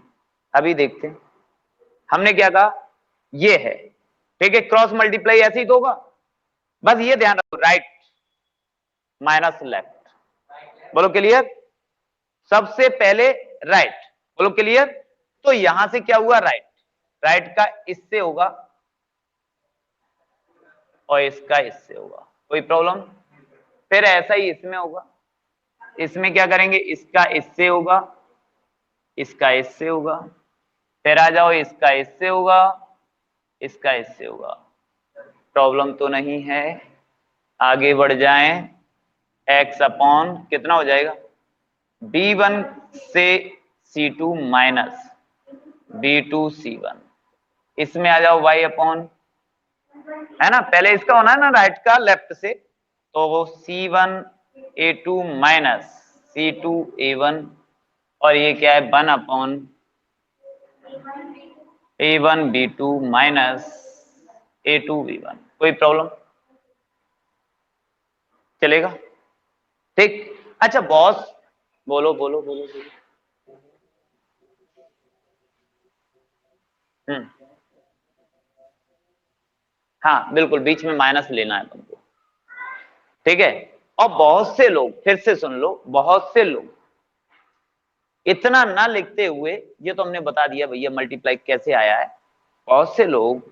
अभी देखते हैं हमने क्या कहा। ये है, ठीक है, क्रॉस मल्टीप्लाई ऐसे ही तो होगा। बस ये ध्यान रखो, राइट माइनस लेफ्ट। बोलो क्लियर। सबसे पहले राइट, बोलो क्लियर। तो यहां से क्या हुआ? राइट, राइट का इससे होगा और इसका इससे होगा, कोई प्रॉब्लम? फिर ऐसा ही इसमें होगा। इसमें क्या करेंगे? इसका इससे होगा, इसका इससे होगा। फिर आ जाओ, इसका इससे होगा, इसका इससे होगा। प्रॉब्लम तो नहीं है, आगे बढ़ जाएं। x अपॉन कितना हो जाएगा? B1 से C2 माइनस B2 C1, इसमें आ जाओ y अपॉन, है ना, पहले इसका होना है ना राइट का लेफ्ट से, तो वो C1 A2 minus C2 A1, और ये क्या है 1 upon A1 B2 minus A2 B1। कोई प्रॉब्लम? चलेगा? ठीक। अच्छा बॉस, बोलो बोलो बोलो बोलो। हम्म, हाँ बिल्कुल, बीच में माइनस लेना है तुमको, ठीक है। और बहुत से लोग, फिर से सुन लो, बहुत से लोग इतना ना लिखते हुए, ये तो हमने बता दिया भैया मल्टीप्लाई कैसे आया है, बहुत से लोग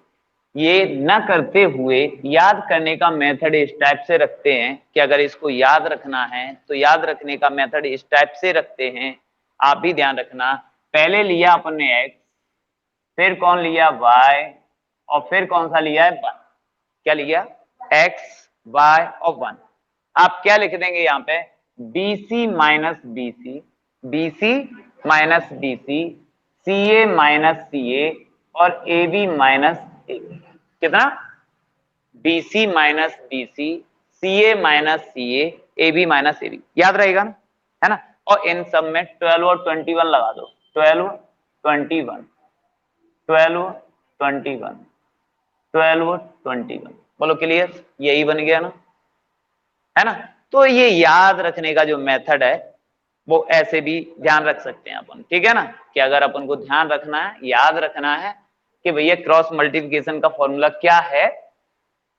ये न करते हुए याद करने का मेथड इस टाइप से रखते हैं कि अगर इसको याद रखना है तो याद रखने का मेथड इस टाइप से रखते हैं। आप भी ध्यान रखना, पहले लिया अपन ने x, फिर कौन लिया y, और फिर कौन सा लिया है 1। क्या लिया? x y और 1। आप क्या लिख देंगे यहाँ पे? BC minus BC, BC minus BC, CA minus CA, और AB माइनस AB। कितना? BC minus BC, CA minus CA, AB minus AB। याद रहेगा ना, है ना। और इन सब में 12 और 21 लगा दो, 12 21, 12 21, 12 21। बोलो क्लियर? यही बन गया ना, है ना। तो ये याद रखने का जो मेथड है वो ऐसे भी ध्यान रख सकते हैं अपन, ठीक है ना, कि अगर अपन को ध्यान रखना है, याद रखना है कि भैया क्रॉस मल्टीप्लिकेशन का फॉर्मूला क्या है,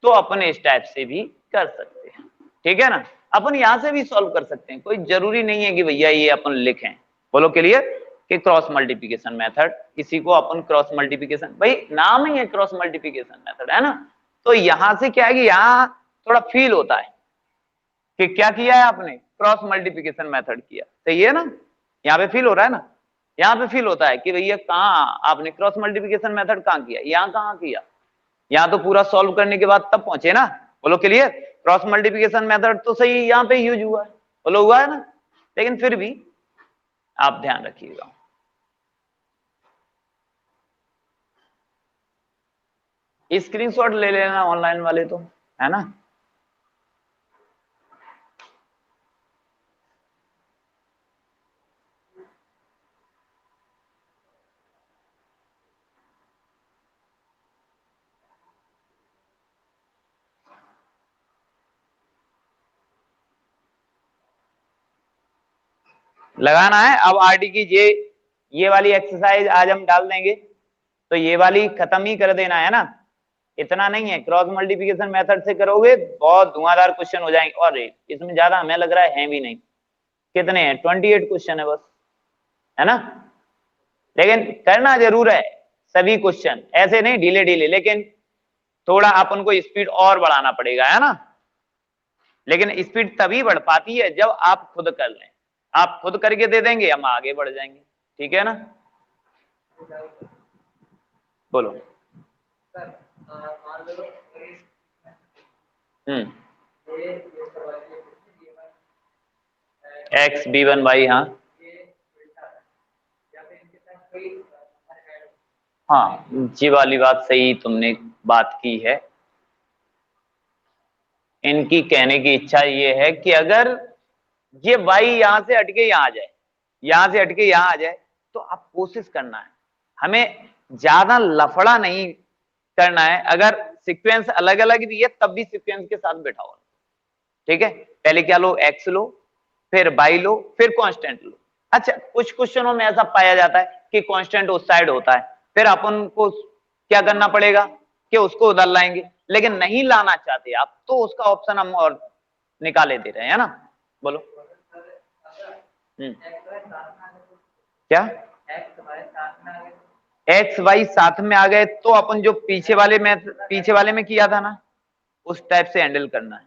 तो अपन इस टाइप से भी कर सकते हैं, ठीक है ना। अपन यहां से भी सॉल्व कर सकते हैं, कोई जरूरी नहीं है कि भैया ये अपन लिखें। बोलो क्लियर? कि क्रॉस मल्टीप्लिकेशन मेथड, इसी को अपन क्रॉस मल्टीप्लिकेशन, भाई नाम ही है क्रॉस मल्टीप्लिकेशन मेथड, है ना। तो यहां से क्या है कि यहाँ थोड़ा फील होता है कि क्या किया है आपने, क्रॉस मल्टीप्लिकेशन मेथड किया, सही है ना। यहाँ पे फील हो रहा है ना, यहाँ पे फील होता है कि भैया कहाँ आपने क्रॉस मल्टीप्लिकेशन मेथड कहाँ किया, यहाँ कहाँ किया, यहाँ तो पूरा सॉल्व करने के बाद तब पहुंचे ना। बोलो क्लियर? क्रॉस मल्टीप्लिकेशन मेथड तो सही यहाँ पे यूज हुआ है, बोलो हुआ है ना, लेकिन फिर भी आप ध्यान रखिएगा। स्क्रीनशॉट ले लेना ऑनलाइन वाले तो, है ना। लगाना है। अब आरडी की ये वाली एक्सरसाइज आज हम डाल देंगे, तो ये वाली खत्म ही कर देना है ना, इतना नहीं है। क्रॉस मल्टीप्लिकेशन मेथड से करोगे बहुत धुआंधार क्वेश्चन हो जाएंगे, और इसमें ज्यादा हमें लग रहा है भी नहीं। कितने हैं? 28 क्वेश्चन है बस, है ना। लेकिन करना जरूर है सभी क्वेश्चन, ऐसे नहीं ढीले ढीले, लेकिन थोड़ा अपन को स्पीड और बढ़ाना पड़ेगा, है ना। लेकिन स्पीड तभी बढ़ पाती है जब आप खुद कर लें। आप खुद करके दे देंगे, हम आगे बढ़ जाएंगे, ठीक है ना। बोलो। एक्स B1 Y, हाँ हाँ, जी वाली बात सही तुमने बात की है। इनकी कहने की इच्छा ये है कि अगर ये y यहां से हटके यहां आ जाए, यहां से हटके यहां आ जाए, तो आप कोशिश करना है, हमें ज्यादा लफड़ा नहीं करना है। अगर सीक्वेंस अलग अलग भी है तब भी सीक्वेंस के साथ बैठाओ, ठीक है। पहले क्या लो? x लो, फिर y लो, फिर कांस्टेंट लो। अच्छा कुछ क्वेश्चनों में ऐसा पाया जाता है कि कांस्टेंट उस साइड होता है, फिर अपन को क्या करना पड़ेगा कि उसको उधर लाएंगे। लेकिन नहीं लाना चाहते आप तो उसका ऑप्शन हम और निकाले दे रहे हैं, है ना। बोलो। क्या? एक्स वाई साथ में आ गए तो अपन जो पीछे वाले में किया था ना, उस टाइप से हैंडल करना है,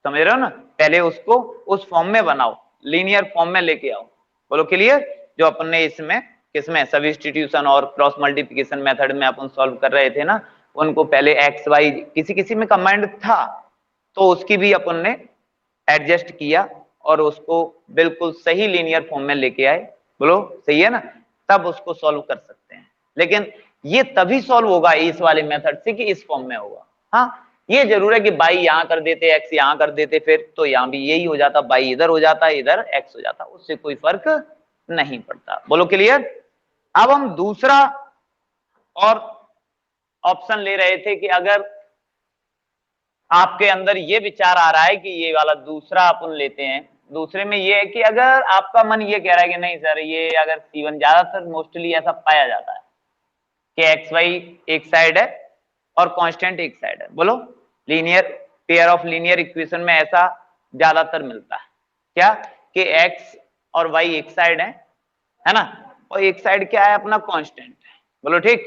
समझ रहे हो ना। पहले उसको उस फॉर्म में बनाओ, लीनियर फॉर्म में लेके आओ। बोलो क्लियर? जो अपन ने इसमें किसमें सब्स्टिट्यूशन और क्रॉस मल्टीप्लिकेशन मेथड में अपन सॉल्व कर रहे थे ना, उनको पहले एक्स वाई किसी किसी में कमांड था, तो उसकी भी अपन ने एडजस्ट किया और उसको बिल्कुल सही लीनियर फॉर्म में लेके आए, बोलो सही है ना, तब उसको सॉल्व कर सकते हैं। लेकिन ये तभी सॉल्व होगा इस वाले मेथड से कि इस फॉर्म में होगा। हाँ, ये जरूर है कि बाई यहां कर देते, एक्स यहां कर देते, फिर तो यहां भी यही हो जाता, बाई इधर हो जाता, इधर एक्स हो जाता, उससे कोई फर्क नहीं पड़ता। बोलो क्लियर। अब हम दूसरा और ऑप्शन ले रहे थे कि अगर आपके अंदर ये विचार आ रहा है कि ये वाला दूसरा अपन लेते हैं, दूसरे में ये है कि अगर आपका मन ये कह रहा है कि नहीं सर, ये अगर C1 ज्यादातर मोस्टली ऐसा पाया जाता है कि एक्स वाई एक साइड है और कांस्टेंट एक साइड है। बोलो, linear pair of linear equation में ऐसा ज्यादातर मिलता है क्या कि एक्स और वाई एक साइड है ना, और एक साइड क्या है अपना कांस्टेंट है। बोलो ठीक।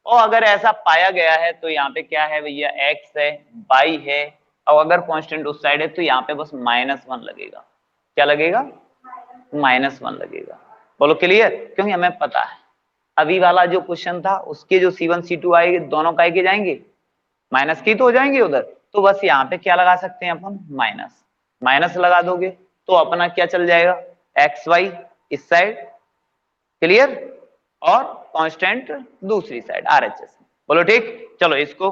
और अगर ऐसा पाया गया है तो यहाँ पे क्या है भैया, एक्स है, वाई है, और अगर कांस्टेंट उस साइड है तो यहाँ पे बस -1 लगेगा। क्या लगेगा? -1 लगेगा। बोलो क्लियर। क्योंकि हमें पता है अभी वाला जो क्वेश्चन था उसके जो C1 C2 आएंगे दोनों काय के जाएंगे, माइनस की तो हो जाएंगे उधर, तो बस यहाँ पे क्या लगा सकते हैं अपन, माइनस। माइनस लगा दोगे तो अपना क्या चल जाएगा, एक्स वाई इस साइड, क्लियर, और कांस्टेंट दूसरी साइड RHS। बोलो ठीक। चलो इसको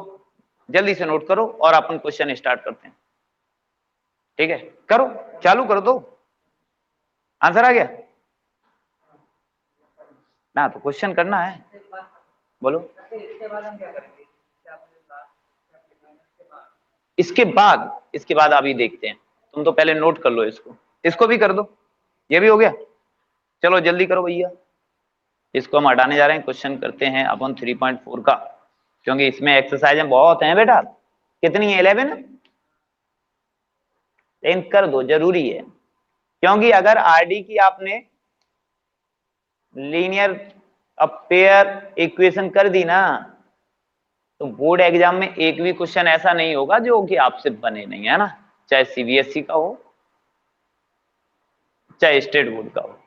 जल्दी से नोट करो और अपन क्वेश्चन स्टार्ट करते हैं। ठीक है, करो, चालू कर दो। आंसर आ गया ना, तो क्वेश्चन करना है। बोलो इसके बाद अभी देखते हैं, तुम तो पहले नोट कर लो इसको, इसको भी कर दो, ये भी हो गया। चलो जल्दी करो भैया, इसको हम हटाने जा रहे हैं, क्वेश्चन करते हैं अपन 3.4 का, क्योंकि इसमें एक्सरसाइज बहुत हैं बेटा। कितनी है, 11, लेकिन कर दो, जरूरी है। क्योंकि अगर आरडी की आपने लीनियर पेयर इक्वेशन कर दी ना, तो बोर्ड एग्जाम में एक भी क्वेश्चन ऐसा नहीं होगा जो कि आपसे बने नहीं, है ना, चाहे CBSE का हो चाहे स्टेट बोर्ड का हो,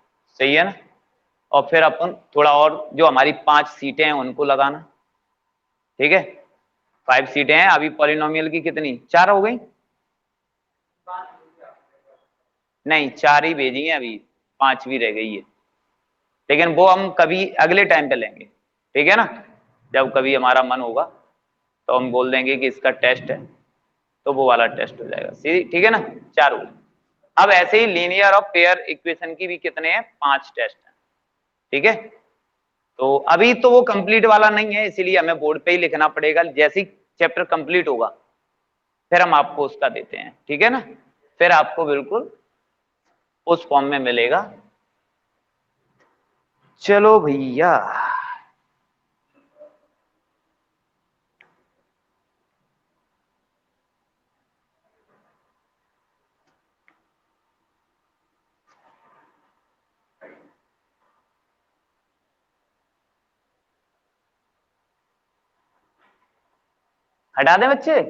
सही है ना। और फिर अपन थोड़ा और, जो हमारी 5 सीटें हैं उनको लगाना, ठीक है। 5 सीटें हैं अभी, पॉलिनोमियल की कितनी, 4 हो गई, नहीं 4 ही भेजी हैं अभी, 5वीं रह गई है, लेकिन वो हम कभी अगले टाइम पे लेंगे, ठीक है ना। जब कभी हमारा मन होगा तो हम बोल देंगे कि इसका टेस्ट है, तो वो वाला टेस्ट हो जाएगा, ठीक है ना। 4 हो गई। अब ऐसे ही लीनियर और पेयर इक्वेशन की भी कितने हैं, 5 टेस्ट हैं, ठीक है। तो अभी तो वो कंप्लीट वाला नहीं है, इसीलिए हमें बोर्ड पे ही लिखना पड़ेगा, जैसे ही चैप्टर कंप्लीट होगा फिर हम आपको उसका देते हैं, ठीक है ना। फिर आपको बिल्कुल उस फॉर्म में मिलेगा। चलो भैया, हटा दें बच्चे,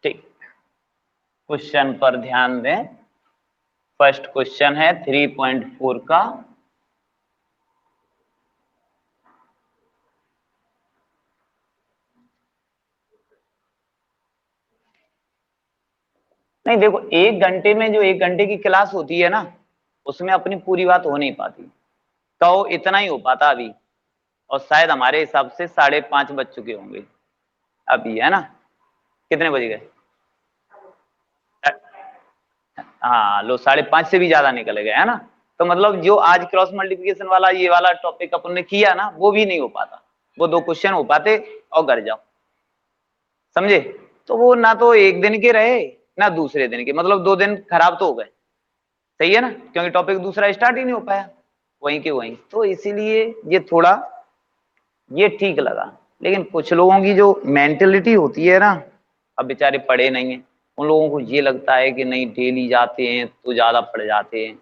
ठीक। क्वेश्चन पर ध्यान दें। फर्स्ट क्वेश्चन है 3.4 का, नहीं देखो, 1 घंटे में जो 1 घंटे की क्लास होती है ना, उसमें अपनी पूरी बात हो नहीं पाती, तो इतना ही हो पाता अभी, और शायद हमारे हिसाब से 5:30 बज चुके होंगे अभी, है ना। कितने बज गए, हाँ लो, 5:30 से भी ज्यादा निकल गए, है ना। तो मतलब जो आज क्रॉस मल्टीप्लिकेशन वाला ये वाला टॉपिक अपन ने किया ना, वो भी नहीं हो पाता, वो 2 क्वेश्चन हो पाते और घर जाओ, समझे। तो वो ना तो एक दिन के रहे ना दूसरे दिन के, मतलब 2 दिन खराब तो हो गए, सही है ना, क्योंकि टॉपिक दूसरा स्टार्ट ही नहीं हो पाया वहीं के वहीं, तो इसीलिए ये थोड़ा ये ठीक लगा। लेकिन कुछ लोगों की जो मेंटेलिटी होती है ना, अब बेचारे पढ़े नहीं है, उन लोगों को ये लगता है कि नहीं डेली जाते हैं तो ज्यादा पढ़ जाते हैं,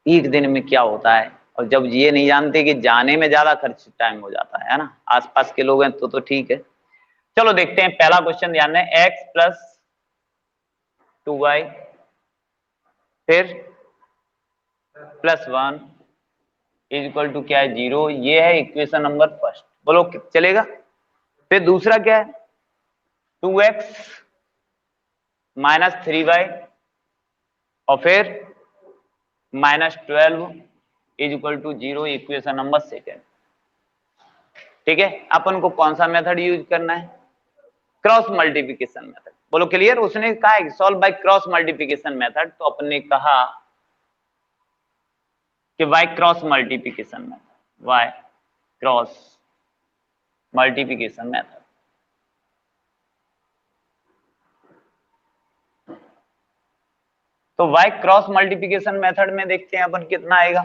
एक दिन में क्या होता है। और जब ये नहीं जानते कि जाने में ज्यादा खर्च टाइम हो जाता है ना, आसपास के लोग हैं तो ठीक है। चलो देखते हैं पहला क्वेश्चन, ध्यान दें। x+2y फिर +1 इक्वल टू क्या है, 0, ये है इक्वेशन नंबर फर्स्ट। बोलो चलेगा। फिर दूसरा क्या है, 2x - 3y और फिर -12 is equal to 0, equation number second. ठीक है, अपन को कौन सा मेथड यूज करना है? Cross multiplication method. बोलो क्लियर? उसने कहा है solve by cross multiplication method, तो अपन ने कहा कि by cross multiplication method, by cross multiplication method. तो बाय क्रॉस मल्टीप्लिकेशन मेथड में देखते हैं अपन कितना आएगा।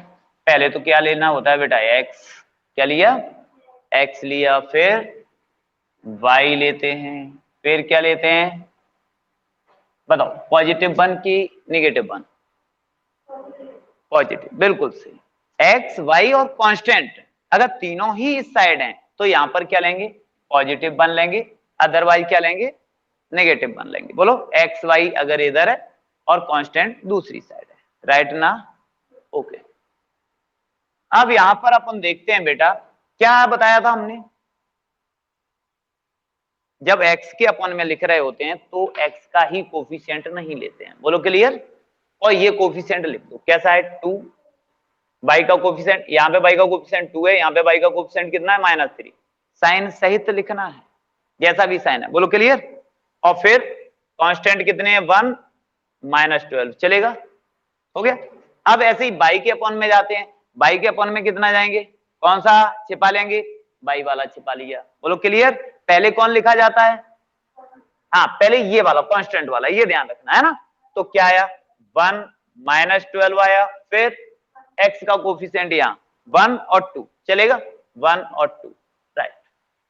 पहले तो क्या लेना होता है बेटा? एक्स। क्या लिया? एक्स लिया, फिर वाई लेते हैं, फिर क्या लेते हैं बताओ? पॉजिटिव 1 की नेगेटिव 1? पॉजिटिव, बिल्कुल सही। एक्स, वाई और कांस्टेंट अगर तीनों ही इस साइड हैं तो यहां पर क्या लेंगे? पॉजिटिव 1 लेंगे, अदरवाइज क्या लेंगे? नेगेटिव 1 लेंगे। बोलो एक्स वाई अगर इधर है और कांस्टेंट दूसरी साइड है, राइट ना? ओके। अब यहां पर अपन देखते हैं बेटा, क्या बताया था हमने? जब x के अपॉन में लिख रहे होते हैं तो x का ही कोफिशिएंट नहीं लेते हैं। बोलो क्लियर? और ये कोफिशिएंट लिख दो, कैसा है? 2। y का कोफिशिएंट, यहाँ पे y का कोफिशिएंट 2 है, यहाँ पे y का कोफिशिएंट कितना है? -3। साइन सहित लिखना है, जैसा भी साइन है। बोलो क्लियर? और फिर कांस्टेंट कितने हैं? 1 -12 चलेगा? हो गया। अब ऐसे ही y के अपॉन में जाते हैं, y के अपॉन में कितना जाएंगे? कौन सा छिपा लेंगे? y वाला छिपा लिया। बोलो क्लियर? पहले कौन लिखा जाता है? हाँ, पहले ये वाला कांस्टेंट वाला, ये ध्यान रखना है ना। तो क्या आया? 1 -12 आया, फिर x का कोफिशिएंट यहाँ 1 और 2 चलेगा? 1 और 2, राइट।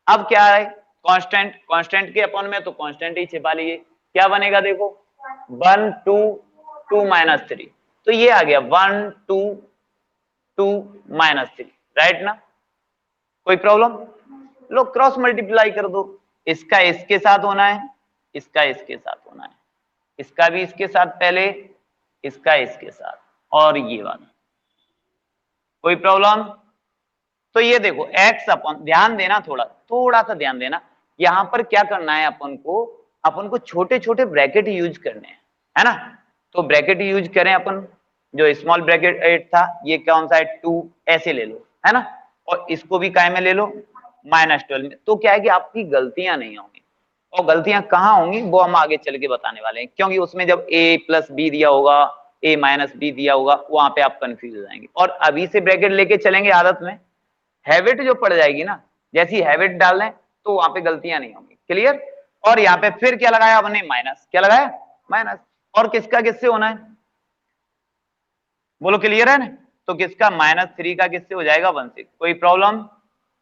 अब क्या है? कांस्टेंट, कांस्टेंट के अपॉन में तो कांस्टेंट ही छिपा लिए। क्या बनेगा देखो? 1 2 2 -3, तो ये आ गया 1 2 2 -3, राइट ना? कोई प्रॉब्लम? लो क्रॉस मल्टीप्लाई कर दो। इसका इसके साथ होना है, इसका इसके साथ होना है, इसका भी इसके साथ पहले, इसका इसके साथ, और ये वाला। कोई प्रॉब्लम? तो ये देखो x अपॉन, ध्यान देना, थोड़ा सा ध्यान देना। यहां पर क्या करना है अपन को छोटे छोटे ब्रैकेट यूज करने हैं, है ना? तो ब्रैकेट यूज करें अपन, जो स्मॉल ब्रैकेट 8 था, ये कौन सा है? 2, ऐसे ले लो, है ना? और इसको भी काय में ले लो? -12 में। तो क्या है कि आपकी गलतियां नहीं होंगी, और गलतियां कहाँ होंगी वो हम आगे चल के बताने वाले हैं, क्योंकि उसमें जब a + b दिया होगा, a - b दिया होगा, वहां पे आप कंफ्यूज हो जाएंगे। और अभी से ब्रैकेट लेके चलेंगे, आदत में हैबिट जो पड़ जाएगी ना, जैसी हैबिट डाल लें तो वहां पे गलतियां नहीं होंगी। क्लियर? और यहाँ पे फिर क्या लगाया हमने? माइनस। क्या लगाया? माइनस। और किसका किससे होना है? बोलो क्लियर है ना? तो किसका? -3 का किससे हो जाएगा? 1 से। कोई प्रॉब्लम?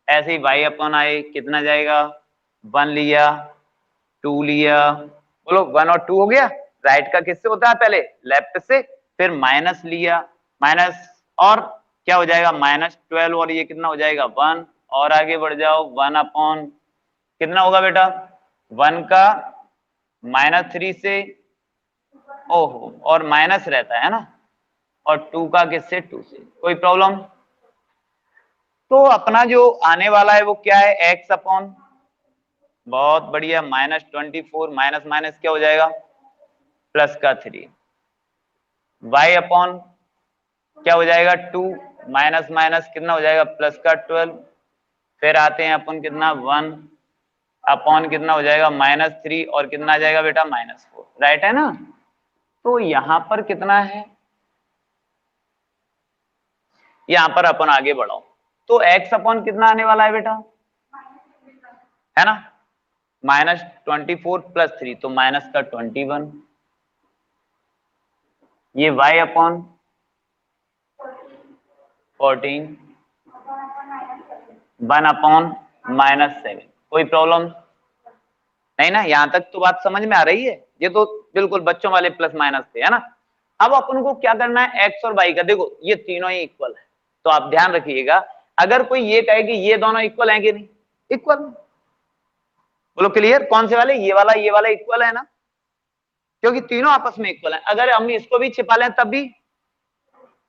ऐसे ही y अपॉन i कितना जाएगा? 1 लिया, 2 लिया, बोलो 1 और 2 हो गया। राइट का किससे होता है? पहले लेफ्ट से, फिर माइनस लिया, माइनस, और क्या हो जाएगा? -12, और ये कितना हो जाएगा? 1। और आगे बढ़ जाओ, 1 अपॉन कितना होगा बेटा? 1 का -3 से, ओहो, और माइनस रहता है ना, और 2 का किससे? 2 से। कोई प्रॉब्लम? तो अपना जो आने वाला है वो क्या है? x अपॉन, बहुत बढ़िया, -24, माइनस माइनस क्या हो जाएगा? प्लस का 3। y अपॉन क्या हो जाएगा? 2, माइनस माइनस कितना हो जाएगा? प्लस का 12। फिर आते हैं अपन कितना? 1 अपॉन कितना हो जाएगा? -3, और कितना आ जाएगा बेटा? -4, राइट है ना? तो यहां पर कितना है? यहां पर अपन आगे बढ़ाओ, तो x अपॉन कितना आने वाला है बेटा? है ना? -24 + 3, तो माइनस का 21। ये y अपॉन 14, 1 अपॉन -7। कोई प्रॉब्लम नहीं ना? यहां तक तो बात समझ में आ रही है? ये तो बिल्कुल बच्चों वाले प्लस माइनस थे, है ना? अब अपन को क्या करना है? x और y का, देखो ये तीनों ही इक्वल है, तो आप ध्यान रखिएगा। अगर कोई ये कहे कि ये दोनों इक्वल हैं कि नहीं? इक्वल। बोलो क्लियर? कौन से वाले? ये वाला इक्वल है ना, क्योंकि तीनों आपस में इक्वल है। अगर हम इसको भी छिपा लें तब भी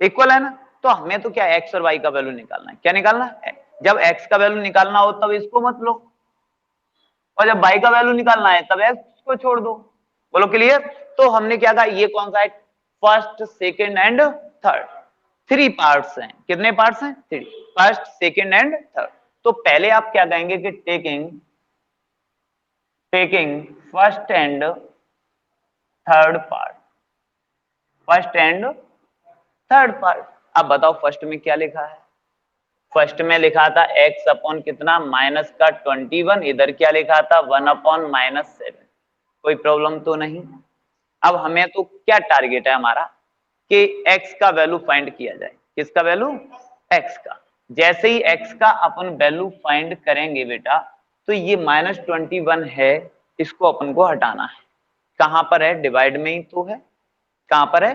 इक्वल है ना। तो हमें तो क्या x और y का वैल्यू निकालना है। क्या निकालना है? जब x का वैल्यू निकालना हो तब इसको मत लो, और जब y का वैल्यू निकालना है तब x को छोड़ दो। बोलो क्लियर? तो हमने क्या कहा? ये कौन सा है? First second and third, 3 parts हैं। कितने पार्ट्स हैं? 3, फर्स्ट सेकेंड एंड थर्ड। तो पहले आप क्या कहेंगे कि taking first and third part, first and third part. अब बताओ फर्स्ट में क्या लिखा है? फर्स्ट में लिखा था x अपॉन कितना, माइनस का 21, इधर क्या लिखा था 1 अपॉन -7। कोई प्रॉब्लम तो नहीं। अब हमें तो क्या टारगेट है हमारा कि x का वैल्यू फाइंड किया जाए। किसका वैल्यू? x का। जैसे ही x का अपन वैल्यू फाइंड करेंगे बेटा, तो ये -21 है, इसको अपन को हटाना है। कहां पर है? डिवाइड में ही तो है। कहां पर है?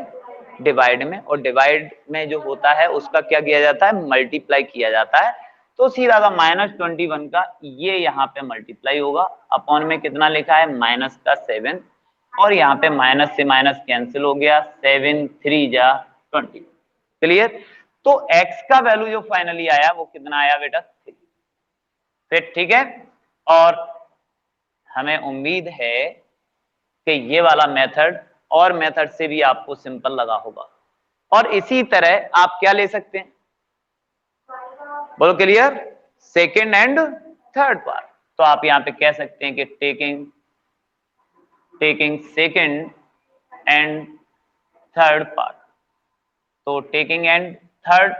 डिवाइड में। और डिवाइड में जो होता है उसका क्या किया जाता है? मल्टीप्लाई किया जाता है। तो सीधा सा -21 का ये यहाँ पे मल्टीप्लाई होगा, अपॉन में कितना लिखा है माइनस का 7, और यहाँ पे माइनस से माइनस कैंसिल हो गया, 7 3 जा 20। क्लियर? तो x का वैल्यू जो फाइनली आया वो कितना आया बेटा? 3। फिर ठीक है। और हमें उम्मीद है कि ये वाला मेथड और मेथड से भी आपको सिंपल लगा होगा। और इसी तरह आप क्या ले सकते हैं? बोलो clear? Second and third part. तो आप यहां पे कह सकते हैं कि taking second and third part. तो taking and third,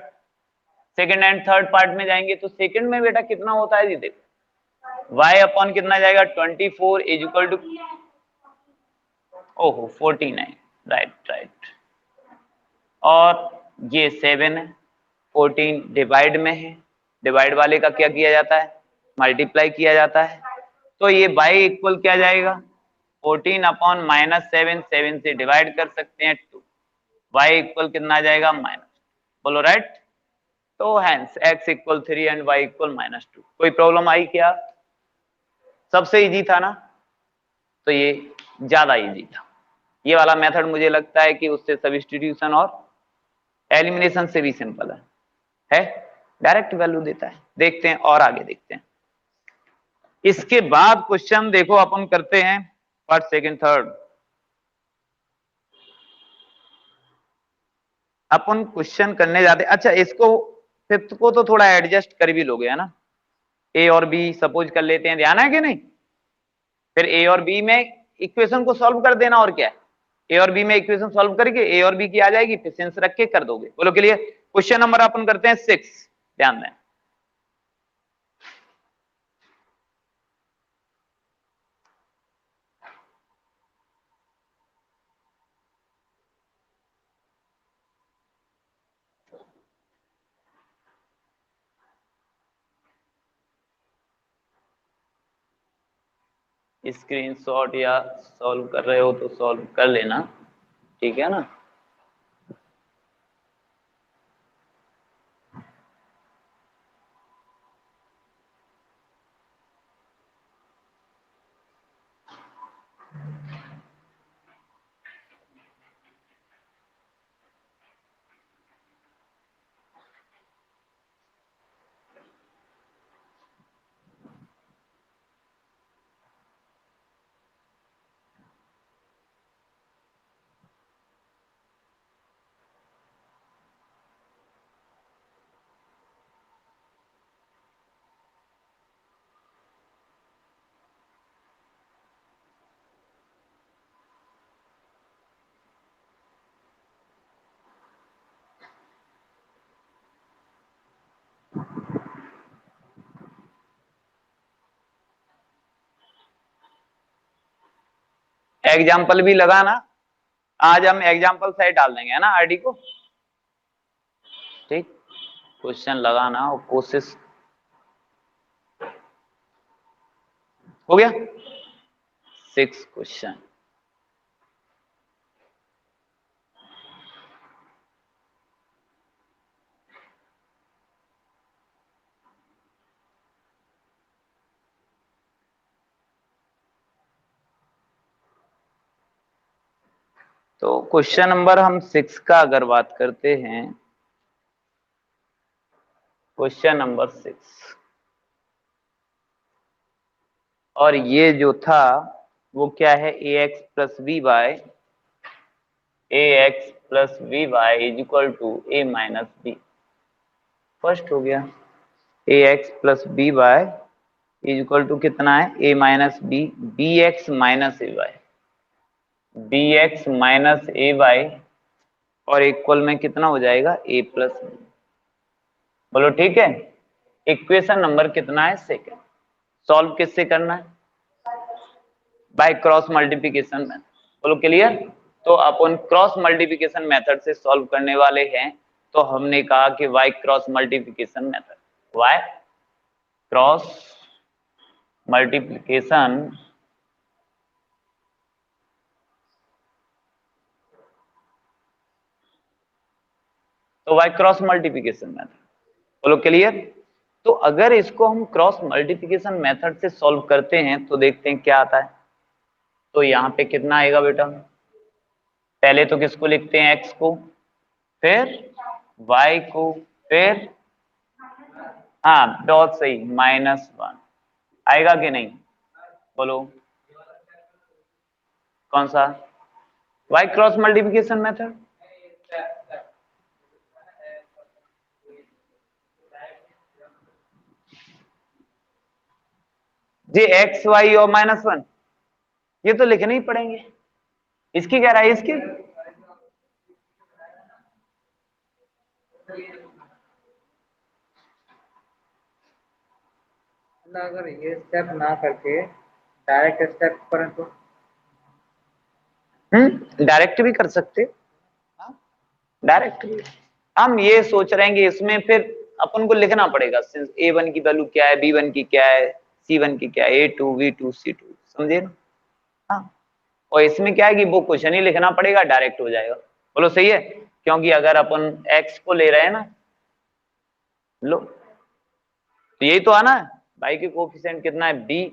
second and third part में जाएंगे तो सेकेंड में बेटा कितना होता है जी? देखो y अपॉन कितना जाएगा 24 इज इक्वल टू, ओहो 49, राइट। और ये 7 है, 14 डिवाइड में है, डिवाइड वाले का क्या किया जाता है? मल्टीप्लाई किया जाता है। तो ये y इक्वल क्या जाएगा? 14 अपॉन -7, 7 से डिवाइड कर सकते हैं 2, y इक्वल कितना आ जाएगा? माइनस। बोलो राइट। तो hence x equal 3 and y equal -2। कोई प्रॉब्लम आई क्या? सबसे इजी था ना? तो ये ज्यादा इजी था। ये वाला मेथड मुझे लगता है कि उससे सब्स्टिट्यूशन और एलिमिनेशन से भी सिंपल है, डायरेक्ट वैल्यू देता है। देखते हैं और आगे देखते हैं। इसके बाद क्वेश्चन देखो अपन करते हैं फर्स्ट सेकंड थर्ड। अपन क्वेश्चन करने जाते, अच्छा इसको फिफ्थ को तो थोड़ा एडजस्ट कर भी लोगे है ना? ए और बी सपोज कर लेते हैं, ध्यान है कि नहीं? फिर ए और बी में इक्वेशन को सॉल्व कर देना, और क्या है, ए और बी में इक्वेशन सॉल्व करके ए और बी की आ जाएगी, फिर सेंस रख के कर दोगे। बोलो के लिए क्वेश्चन नंबर अपन करते हैं 6, ध्यान दें। स्क्रीनशॉट या सॉल्व कर रहे हो तो सॉल्व कर लेना, ठीक है ना? एग्जाम्पल भी लगाना, आज हम एग्जाम्पल साइड डाल देंगे है ना आरडी को, ठीक? क्वेश्चन लगाना और कोशिश। हो गया 6 क्वेश्चन। तो क्वेश्चन नंबर हम 6 का अगर बात करते हैं, क्वेश्चन नंबर 6, और ये जो था वो क्या है? ax plus B by A X plus B Y is equal to A minus B. First हो गया, A X plus B Y is equal to कितना है, A minus B, B X minus A Y, B X minus A Y और equal में कितना हो जाएगा, ए plus B. बोलो ठीक है। इक्वेशन नंबर कितना है, सेकंड। सॉल्व किससे करना है, बाय क्रॉस मल्टीप्लिकेशन मेथड। बोलो क्लियर। तो अपन क्रॉस मल्टीप्लिकेशन मेथड से सॉल्व करने वाले हैं, तो हमने कहा कि why cross multiplication method, why cross multiplication तो वाई क्रॉस मल्टीप्लिकेशन मेथड। बोलो क्लियर। तो अगर इसको हम क्रॉस मल्टीप्लिकेशन मेथड से सॉल्व करते हैं तो देखते हैं क्या आता है। तो यहाँ पे कितना आएगा बेटा, पहले तो किसको लिखते हैं, x को, फिर y को, फिर हाँ डॉट सही, -1 आएगा कि नहीं, बोलो कौन सा, y क्रॉस मल्टीप्लिकेशन मेथड। जी एक्स वाई और -1 ये तो लिखने ही पड़ेंगे। इसकी क्या राय है, इसकी अगर ये स्टेप ना करके डायरेक्ट स्टेप करें तो डायरेक्ट भी कर सकते, डायरेक्ट भी। हम ये सोच रहे हैं कि इसमें फिर अपन को लिखना पड़ेगा a1 की वैल्यू क्या है, b1 की क्या है, c1 की क्या है, a2 v2 c2, समझे ना। हाँ, और इसमें क्या है कि वो क्वेश्चन ही लिखना पड़ेगा, डायरेक्ट हो जाएगा। बोलो सही है, क्योंकि अगर अपन x को ले रहे हैं ना, लो तो यही तो आना है, भाई के कोफिशिएंट कितना है, b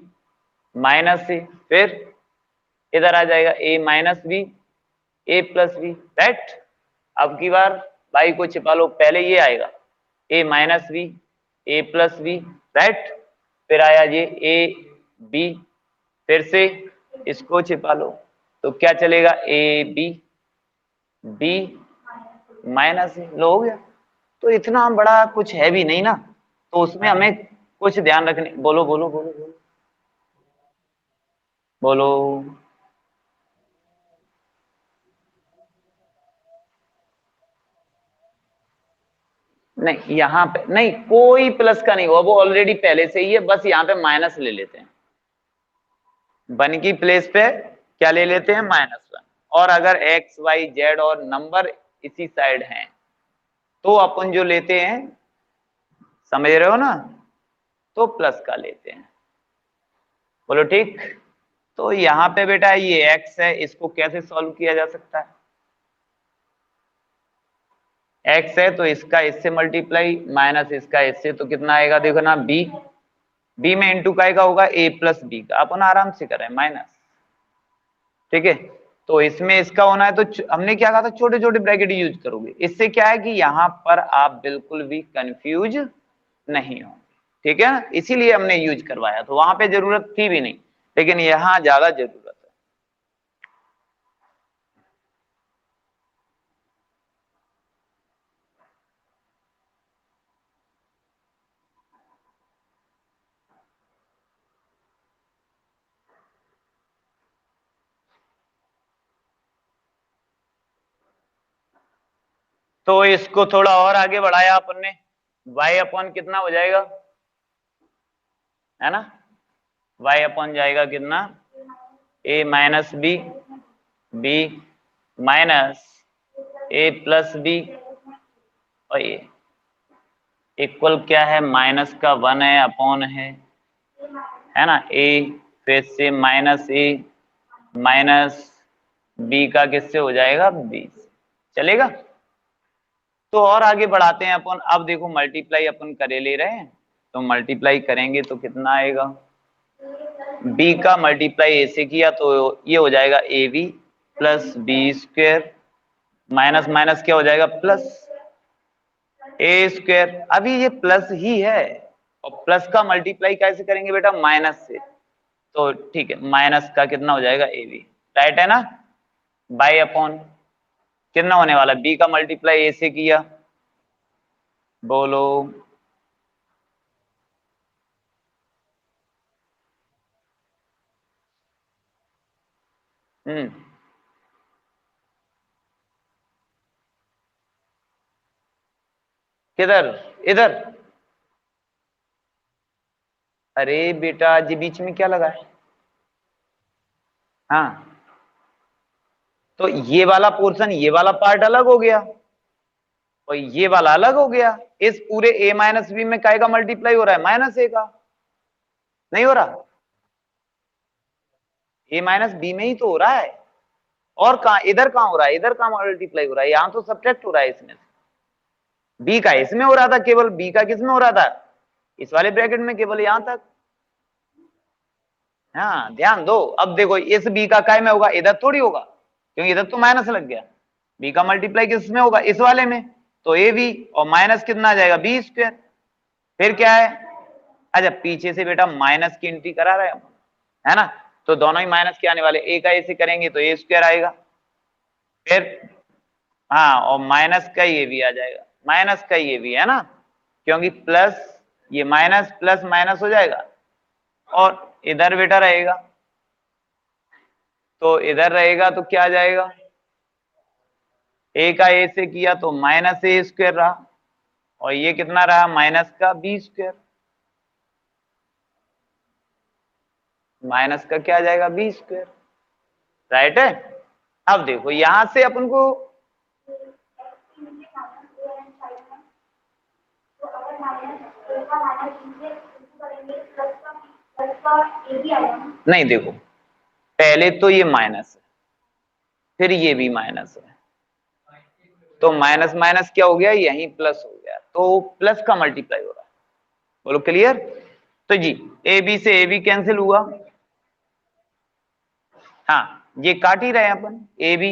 माइनस c, फिर इधर आ जाएगा a minus b, a plus B, right. अब की बार भाई को छिपा लो, पहले ये आएगा a minus b, a plus B, right, फिर आया ये a b, फिर से इसको छिपा लो, तो क्या चलेगा, a b, b माइनस सी, लो हो गया। तो इतना बड़ा कुछ है भी नहीं ना, तो उसमें हमें कुछ ध्यान रखने, बोलो बोलो बोलो बोलो बोलो। नहीं यहाँ पे नहीं, कोई प्लस का नहीं हुआ, वो ऑलरेडी पहले से ही है, बस यहाँ पे माइनस ले लेते हैं, 1 की प्लेस पे क्या ले लेते हैं, -1। और अगर एक्स वाई जेड और नंबर इसी साइड हैं तो अपन जो लेते हैं, समझ रहे हो ना, तो प्लस का लेते हैं। बोलो ठीक। तो यहाँ पे बेटा ये x है, इसको कैसे सॉल्व किया जा सकता है, x है तो इसका इससे मल्टीप्लाई माइनस इसका इससे, तो कितना आएगा देखो ना, b में इंटू का होगा a प्लस बी का, अपन आराम से करें माइनस, ठीक है। तो इसमें इसका होना है, तो हमने क्या कहा था, छोटे छोटे ब्रैकेट यूज करोगे, इससे क्या है कि यहाँ पर आप बिल्कुल भी कंफ्यूज नहीं होंगे, ठीक है ना, इसीलिए हमने यूज करवाया, तो वहां पे जरूरत थी भी नहीं, लेकिन यहाँ ज्यादा जरूरत है। तो इसको थोड़ा और आगे बढ़ाया अपन ने, y अपॉन कितना हो जाएगा, है ना, y अपॉन जाएगा कितना, a minus b, b minus a plus b, और ये इक्वल क्या है, -1 है, अपॉन है ना, a, फिर से -a माइनस b का किससे हो जाएगा, b से, चलेगा। तो और आगे बढ़ाते हैं अपन, अब देखो मल्टीप्लाई अपन करे ले रहे हैं, तो मल्टीप्लाई करेंगे तो कितना आएगा, b का मल्टीप्लाई a से किया तो ये हो जाएगा ए b plus b square, minus minus क्या हो जाएगा, प्लस ए स्क्वेयर। अभी ये प्लस ही है, और प्लस का मल्टीप्लाई कैसे करेंगे बेटा, माइनस से, तो ठीक है, माइनस का कितना हो जाएगा ए बी, राइट है ना, बाई अपॉन कितना होने वाला, बी का मल्टीप्लाई ए से किया, बोलो। हम्म, किधर, इधर। अरे बेटा जी बीच में क्या लगा है, हाँ, तो ये वाला पोर्शन, ये वाला पार्ट अलग हो गया और ये वाला अलग हो गया। इस पूरे a माइनस बी में काय का मल्टीप्लाई हो रहा है, माइनस ए का, नहीं हो रहा, a माइनस बी में ही तो हो रहा है। और कहा, इधर कहां हो रहा है, इधर कहां मल्टीप्लाई हो रहा है, यहां तो सब्ट्रैक्ट हो रहा है इसमें से। बी का इसमें हो रहा था, केवल बी का किस में हो रहा था, इस वाले ब्रैकेट में, केवल यहां तक। हाँ ध्यान दो, अब देखो इस बी का काय में होगा, इधर थोड़ी होगा, क्योंकि इधर तो माइनस लग गया। बी का मल्टीप्लाई किस में होगा, इस वाले में, तो ए बी, और माइनस कितना आ जाएगा, बी स्क्वायर। फिर क्या है, अच्छा पीछे से बेटा माइनस की एंट्री करा रहे हैं, है ना, तो दोनों ही माइनस के आने वाले, ए का ए से करेंगे तो ए स्क्वायर आएगा। फिर हाँ, और माइनस का ये भी आ जाएगा, माइनस का ये भी, है ना, क्योंकि प्लस, ये माइनस प्लस माइनस हो जाएगा, और इधर बेटा रहेगा, तो इधर रहेगा तो क्या आ जाएगा, ए का ए से किया तो माइनस ए स्क्वायर रहा, और ये कितना रहा, माइनस का बी स्क्वायर, माइनस का क्या आ जाएगा, बी स्क्वायर, राइट है। अब देखो यहां से अपन को, नहीं देखो, पहले तो ये माइनस है, फिर ये भी माइनस है, तो माइनस माइनस क्या हो गया, यही प्लस हो गया, तो प्लस का मल्टीप्लाई हो रहा है, बोलो क्लियर। तो जी ए बी से ए बी कैंसिल हुआ, हाँ ये काट ही रहे हैं अपन, ए बी,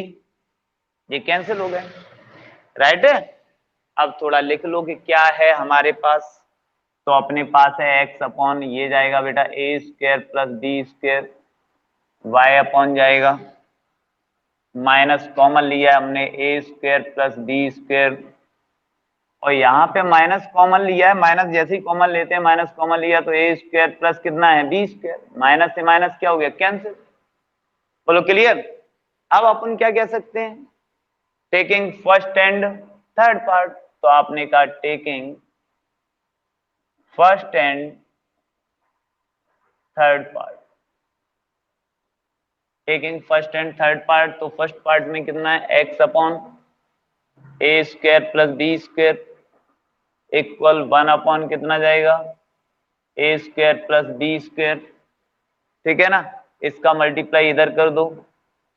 ये कैंसिल हो गए, राइट है। अब थोड़ा लिख लो कि क्या है हमारे पास, तो अपने पास है एक्स अपॉन, ये जाएगा बेटा A square plus B square, Y upon जाएगा, माइनस कॉमन लिया है हमने, A square plus B square, और यहाँ पे माइनस कॉमन लिया है, माइनस जैसे ही कॉमन लेते हैं, माइनस कॉमन लिया तो ए स्क्वायर प्लस कितना है, बी स्क्वायर, माइनस से माइनस क्या हो गया, कैंसिल, बोलो क्लियर। अब अपन क्या कह सकते हैं, taking first and third part, तो आपने कहा taking first and third part, taking first and third part, तो फर्स्ट पार्ट में कितना है, X upon A square plus B square equal 1 upon कितना जाएगा, A square plus B square, ठीक है ना, इसका मल्टीप्लाई इधर कर दो,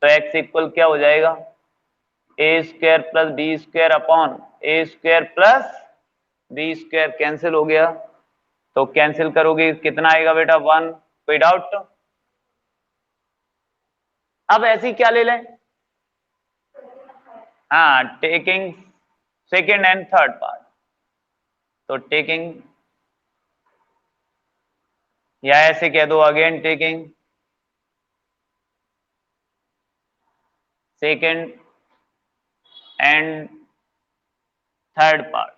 तो एक्स इक्वल क्या हो जाएगा, A square plus B square upon A square plus B square, cancel हो गया, तो कैंसिल करोगे कितना आएगा बेटा, 1, कोई डाउट। अब ऐसे ही क्या ले लें, हाँ taking second and third part, तो टेकिंग, या ऐसे कह दो again taking second and third part,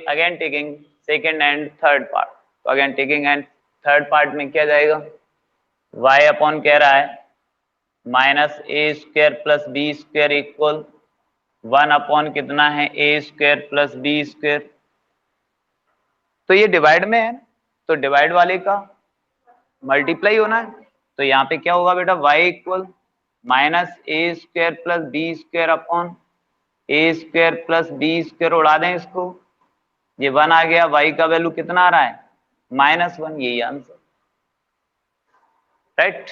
again taking second and third part, तो again taking and third part में क्या जाएगा, y अपॉन कह रहा है minus A square plus B square equal 1 upon कितना है, A square plus B square, तो ये डिवाइड में है, तो डिवाइड वाले का मल्टीप्लाई होना है, तो यहाँ पे क्या होगा बेटा, y equal minus A square plus B square upon A square plus B square, उड़ा दें इसको, ये 1 आ गया, y का वैल्यू कितना आ रहा है, -1, यही आंसर, राइट।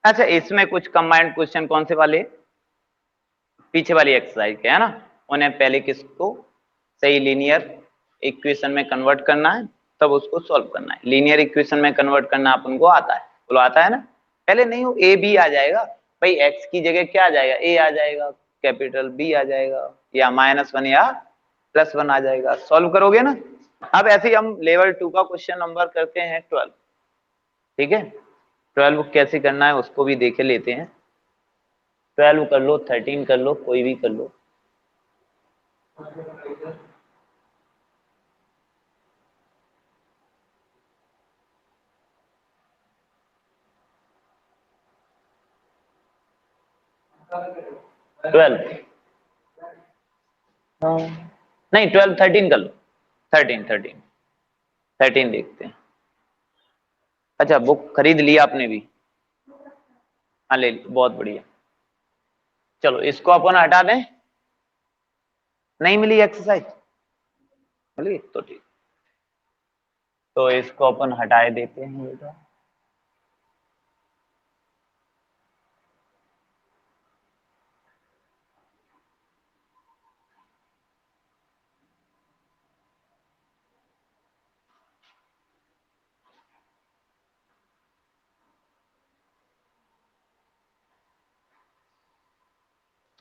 अच्छा, इसमें कुछ कंबाइंड क्वेश्चन कौन से वाले, पीछे वाली एक्सरसाइज के, है ना। उन्हें पहले किसको सही लीनियर इक्वेशन में कन्वर्ट करना है, तब उसको सॉल्व करना है। लीनियर इक्वेशन में कन्वर्ट करना अपन को आता है, बोलो आता है ना। पहले नहीं हो ए बी आ जाएगा भाई, एक्स की जगह क्या आ जाएगा, ए आ जाएगा, कैपिटल बी आ जाएगा, या -1 या +1 आ जाएगा, सॉल्व करोगे ना। अब ऐसे ही हम लेवल 2 का क्वेश्चन नंबर करते हैं 12। ठीक है, 12 कैसे करना है उसको भी देख लेते हैं। 12 कर लो, 13 कर लो, कोई भी कर लो। ट्वेल्व नहीं, 12 13 कर लो, 13 देखते हैं। अच्छा, बुक खरीद लिया आपने भी, हाँ ले ली, बहुत बढ़िया। चलो इसको अपन हटा दें, नहीं मिली एक्सरसाइज, मिली तो ठीक, तो इसको अपन हटाए देते हैं बेटा।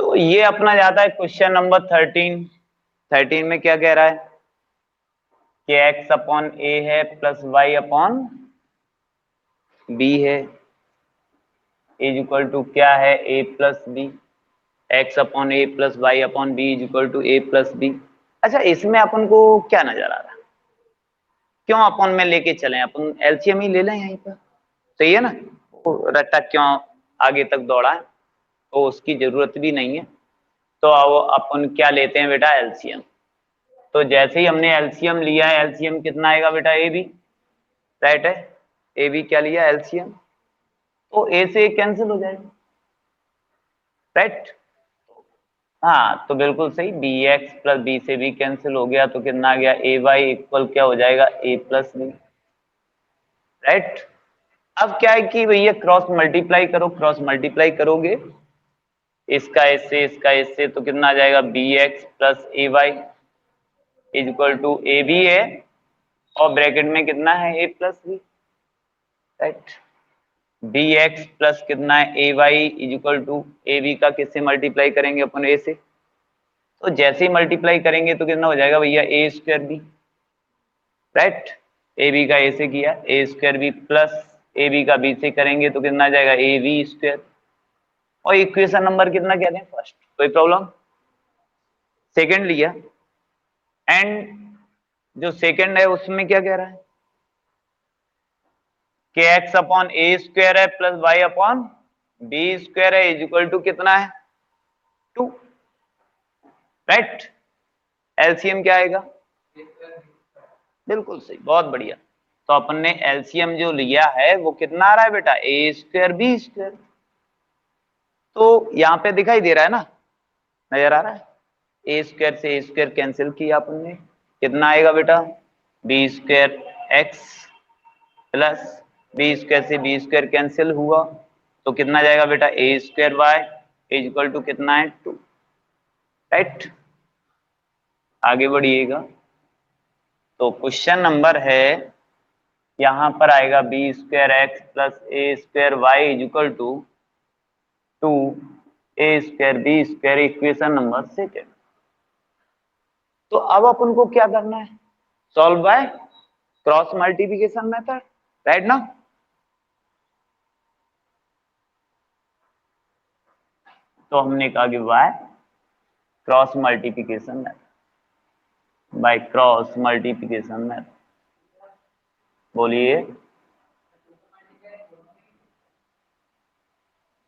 तो ये अपना जाता है क्वेश्चन नंबर 13। 13 में क्या कह रहा है कि x अपॉन ए है प्लस y अपॉन बी है, इज इक्वल टू क्या है, a plus b. X upon a plus Y upon b is equal to a plus b. अच्छा, इसमें अपन को क्या नजर आ रहा है, क्यों अपन में लेके चले, अपन एलसीएम ही ले लें यहीं पर, सही है ना। वो रट्टा क्यों आगे तक दौड़ा है, तो उसकी जरूरत भी नहीं है। तो अब अपन क्या लेते हैं बेटा, एलसीएम। तो जैसे ही हमने एलसीएम लिया है, एलसीएम कितना आएगा बेटा, ए बी, राइट है। ए बी क्या लिया, एलसीएम, तो ए से कैंसिल हो जाएगा, राइट। हाँ तो बिल्कुल सही, बी एक्स प्लस बी से बी कैंसिल हो गया, तो कितना आ गया, ए वाई इक्वल क्या हो जाएगा, ए प्लस बी, राइट। अब क्या है कि भैया क्रॉस मल्टीप्लाई करो, क्रॉस मल्टीप्लाई करोगे इसका इससे इसका इससे, तो कितना आ जाएगा, B X plus A Y is equal to A B है, और ब्रैकेट में कितना है, A plus B, right. B X plus कितना है, A Y is equal to A B का किससे मल्टीप्लाई करेंगे अपन, ए से। तो जैसे ही मल्टीप्लाई करेंगे तो कितना हो जाएगा भैया, A square B, right. A B का ए से किया, A square B plus A B का बी से करेंगे तो कितना आ जाएगा, ए बी स्क्वायर। और इक्वेशन नंबर कितना कह रहे हैं, फर्स्ट, कोई प्रॉब्लम। सेकंड लिया, एंड जो सेकंड है उसमें क्या कह रहा है कि एक्स अपॉन ए स्क्वायर है plus Y upon B square है इज इक्वल टू कितना है, 2, राइट। एलसीएम क्या आएगा, बिल्कुल सही, बहुत बढ़िया। तो अपन ने एलसीएम जो लिया है वो कितना आ रहा है बेटा, ए स्क्वायर बी स्क्वायर। तो यहाँ पे दिखाई दे रहा है ना, नजर आ रहा है, ए स्क्वायर से ए स्क्वायर कैंसिल किया अपन ने, कितना आएगा बेटा, B square x plus B square से बी स्क्वायर कैंसिल हुआ, तो कितना जाएगा बेटा, A square Y is equal to कितना है, 2, राइट। आगे बढ़िएगा, तो क्वेश्चन नंबर है, यहां पर आएगा b square x plus a square Y is equal to 2 a square b square, equation number second. तो अब अपन को क्या करना है, solve by cross multiplication method, right ना। तो हमने कहा कि by cross multiplication method, by cross multiplication method, बोलिए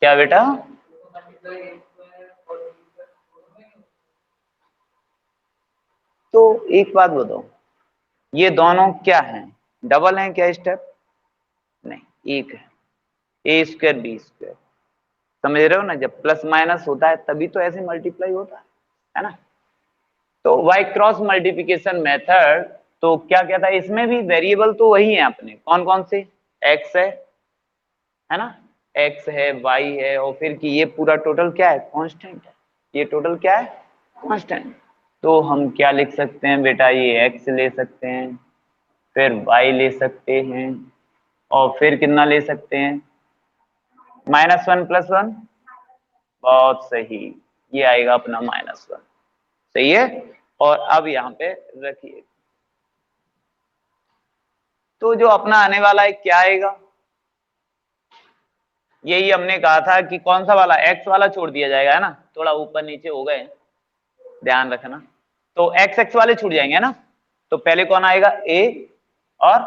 क्या बेटा, तो एक बात बताओ, ये दोनों क्या हैं, डबल हैं क्या स्टेप, नहीं, एक है, ए स्क्वायर बी स्क्वायर, समझ रहे हो ना, जब प्लस माइनस होता है तभी तो ऐसे मल्टीप्लाई होता है ना। तो बाय क्रॉस मल्टीप्लिकेशन मेथड, तो क्या कहता है, इसमें भी वेरिएबल तो वही है अपने, कौन कौन से, एक्स है ना, x है, y है, और फिर कि ये पूरा टोटल क्या है, कांस्टेंट है। ये टोटल क्या है, कांस्टेंट। तो हम क्या लिख सकते हैं बेटा, ये x ले सकते हैं, फिर y ले सकते हैं, और फिर कितना ले सकते हैं, -1 + 1। बहुत सही, ये आएगा अपना -1। सही है। और अब यहाँ पे रखिए, तो जो अपना आने वाला है क्या आएगा, यही हमने कहा था कि कौन सा वाला, x वाला छोड़ दिया जाएगा, है ना, थोड़ा ऊपर नीचे हो गए, ध्यान रखना। तो x वाले छूट जाएंगे, है ना। तो पहले कौन आएगा, a और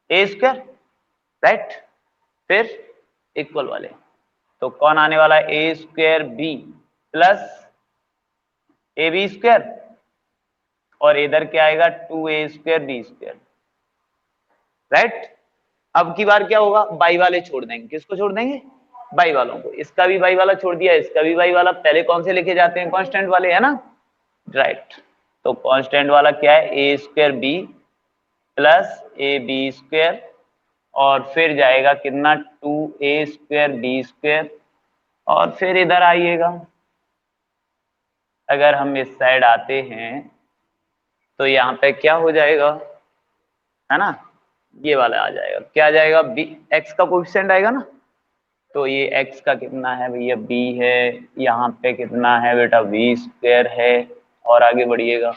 a², राइट। फिर इक्वल वाले, तो कौन आने वाला है, a² b प्लस ab², और इधर क्या आएगा, 2a² b², राइट। अब की बार क्या होगा, बाई वाले छोड़ देंगे, किसको छोड़ देंगे, बाई वालों को। इसका भी बाई वाला छोड़ दिया, इसका भी बाई वाला। पहले कौन से लेके जाते हैं, कांस्टेंट वाले, है ना, राइट। तो कांस्टेंट वाला क्या है, a² b प्लस ab², और फिर जाएगा कितना, 2a² b², और फिर इधर आइएगा, अगर हम इस साइड आते हैं तो यहाँ पे क्या हो जाएगा, है ना, ये वाला आ जाएगा, क्या आ जाएगा, b, x का कोएफिशिएंट आएगा ना। तो ये x का कितना है भैया, b है, यहाँ पे कितना है बेटा, v² है, और आगे बढ़िएगा,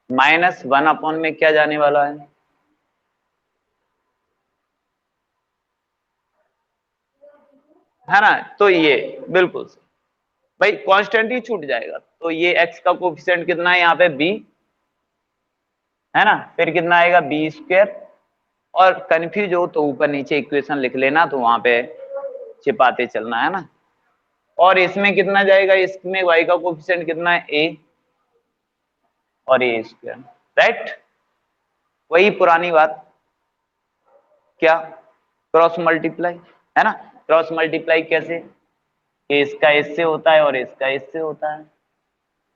-1 में क्या जाने वाला है ना। तो ये बिल्कुल भाई कांस्टेंट ही छूट जाएगा। तो ये x का कोएफिशिएंट कितना है यहाँ पे, b, है ना, फिर कितना आएगा, b²। और कंफ्यूज हो तो ऊपर नीचे इक्वेशन लिख लेना, तो वहां पे छिपाते चलना, है ना। और इसमें कितना जाएगा, इसमें y का कोएफिशिएंट कितना है, a, और a², राइट। वही पुरानी बात, क्या, क्रॉस मल्टीप्लाई, है ना। क्रॉस मल्टीप्लाई कैसे, इसका इससे होता है और इसका इससे होता है,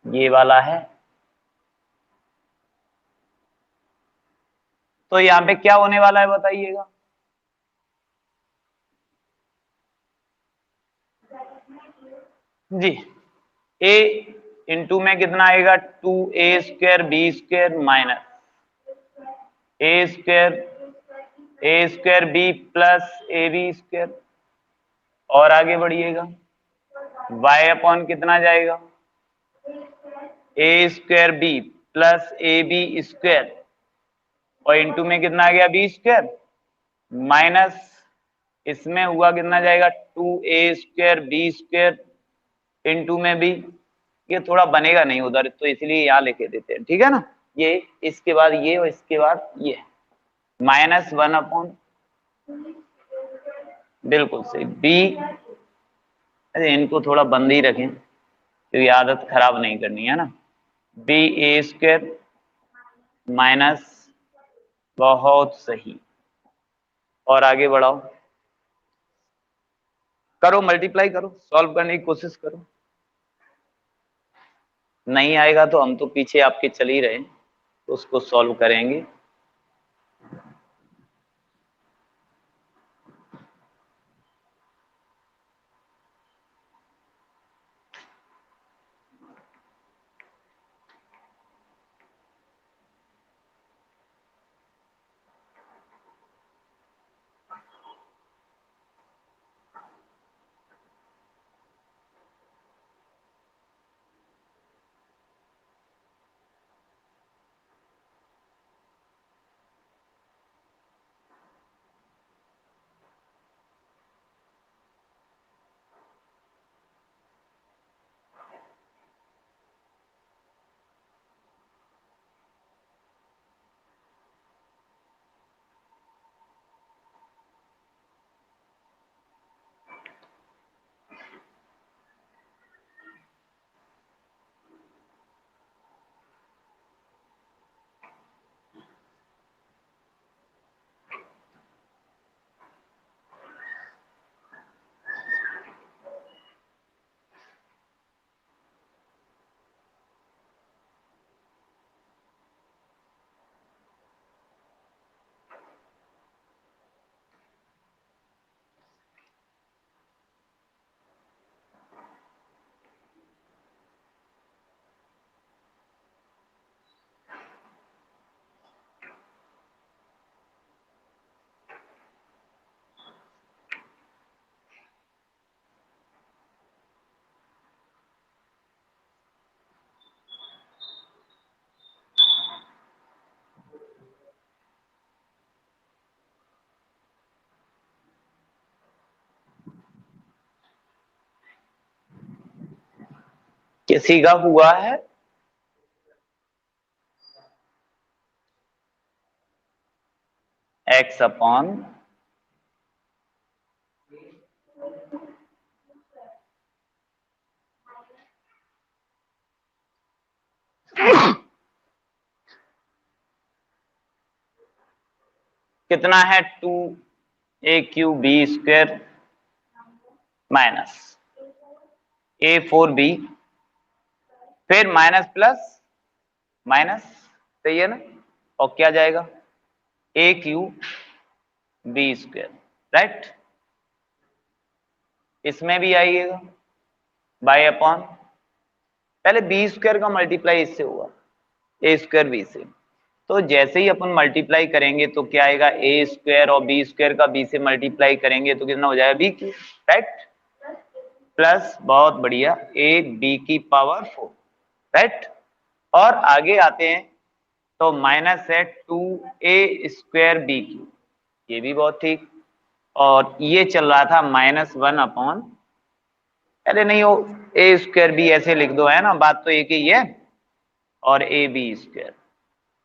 ये वाला है। तो यहाँ पे क्या होने वाला है बताइएगा, जी, a इंटू में कितना आएगा, 2a² b² minus a² b plus ab², और आगे बढ़िएगा, y कितना जाएगा, a² b प्लस ab², और इंटू में कितना आ गया, b², माइनस इसमें हुआ कितना जाएगा, 2a² b² इंटू में भी, ये थोड़ा बनेगा नहीं उधर, तो इसलिए यहाँ लेके देते हैं, ठीक है ना। ये इसके बाद ये, और इसके बाद ये, -1 बिल्कुल सही, b। अरे इनको थोड़ा बंद ही रखें, क्योंकि आदत खराब नहीं करनी, है ना। ba² माइनस, बहुत सही, और आगे बढ़ाओ, करो मल्टीप्लाई करो, सॉल्व करने की कोशिश करो। नहीं आएगा तो हम तो पीछे आपके चल ही रहे हैं, तो उसको सॉल्व करेंगे। किसी का हुआ है x अपॉन कितना है 2a³ माइनस a4b, फिर माइनस प्लस माइनस, सही है ना, और क्या जाएगा a³b², राइट। इसमें भी आइएगा बाय अपॉन, पहले b² का मल्टीप्लाई इससे हुआ a²b से, तो जैसे ही अपन मल्टीप्लाई करेंगे तो क्या आएगा a² और b² का b से मल्टीप्लाई करेंगे तो कितना हो जाएगा b³, राइट, प्लस बहुत बढ़िया ab⁴, राइट। और आगे आते हैं तो माइनस है 2a²b³, ये भी बहुत ठीक, और ये चल रहा था -1 अपॉन, पहले नहीं हो a²b ऐसे लिख दो, है ना, बात तो एक ही है, और ab²,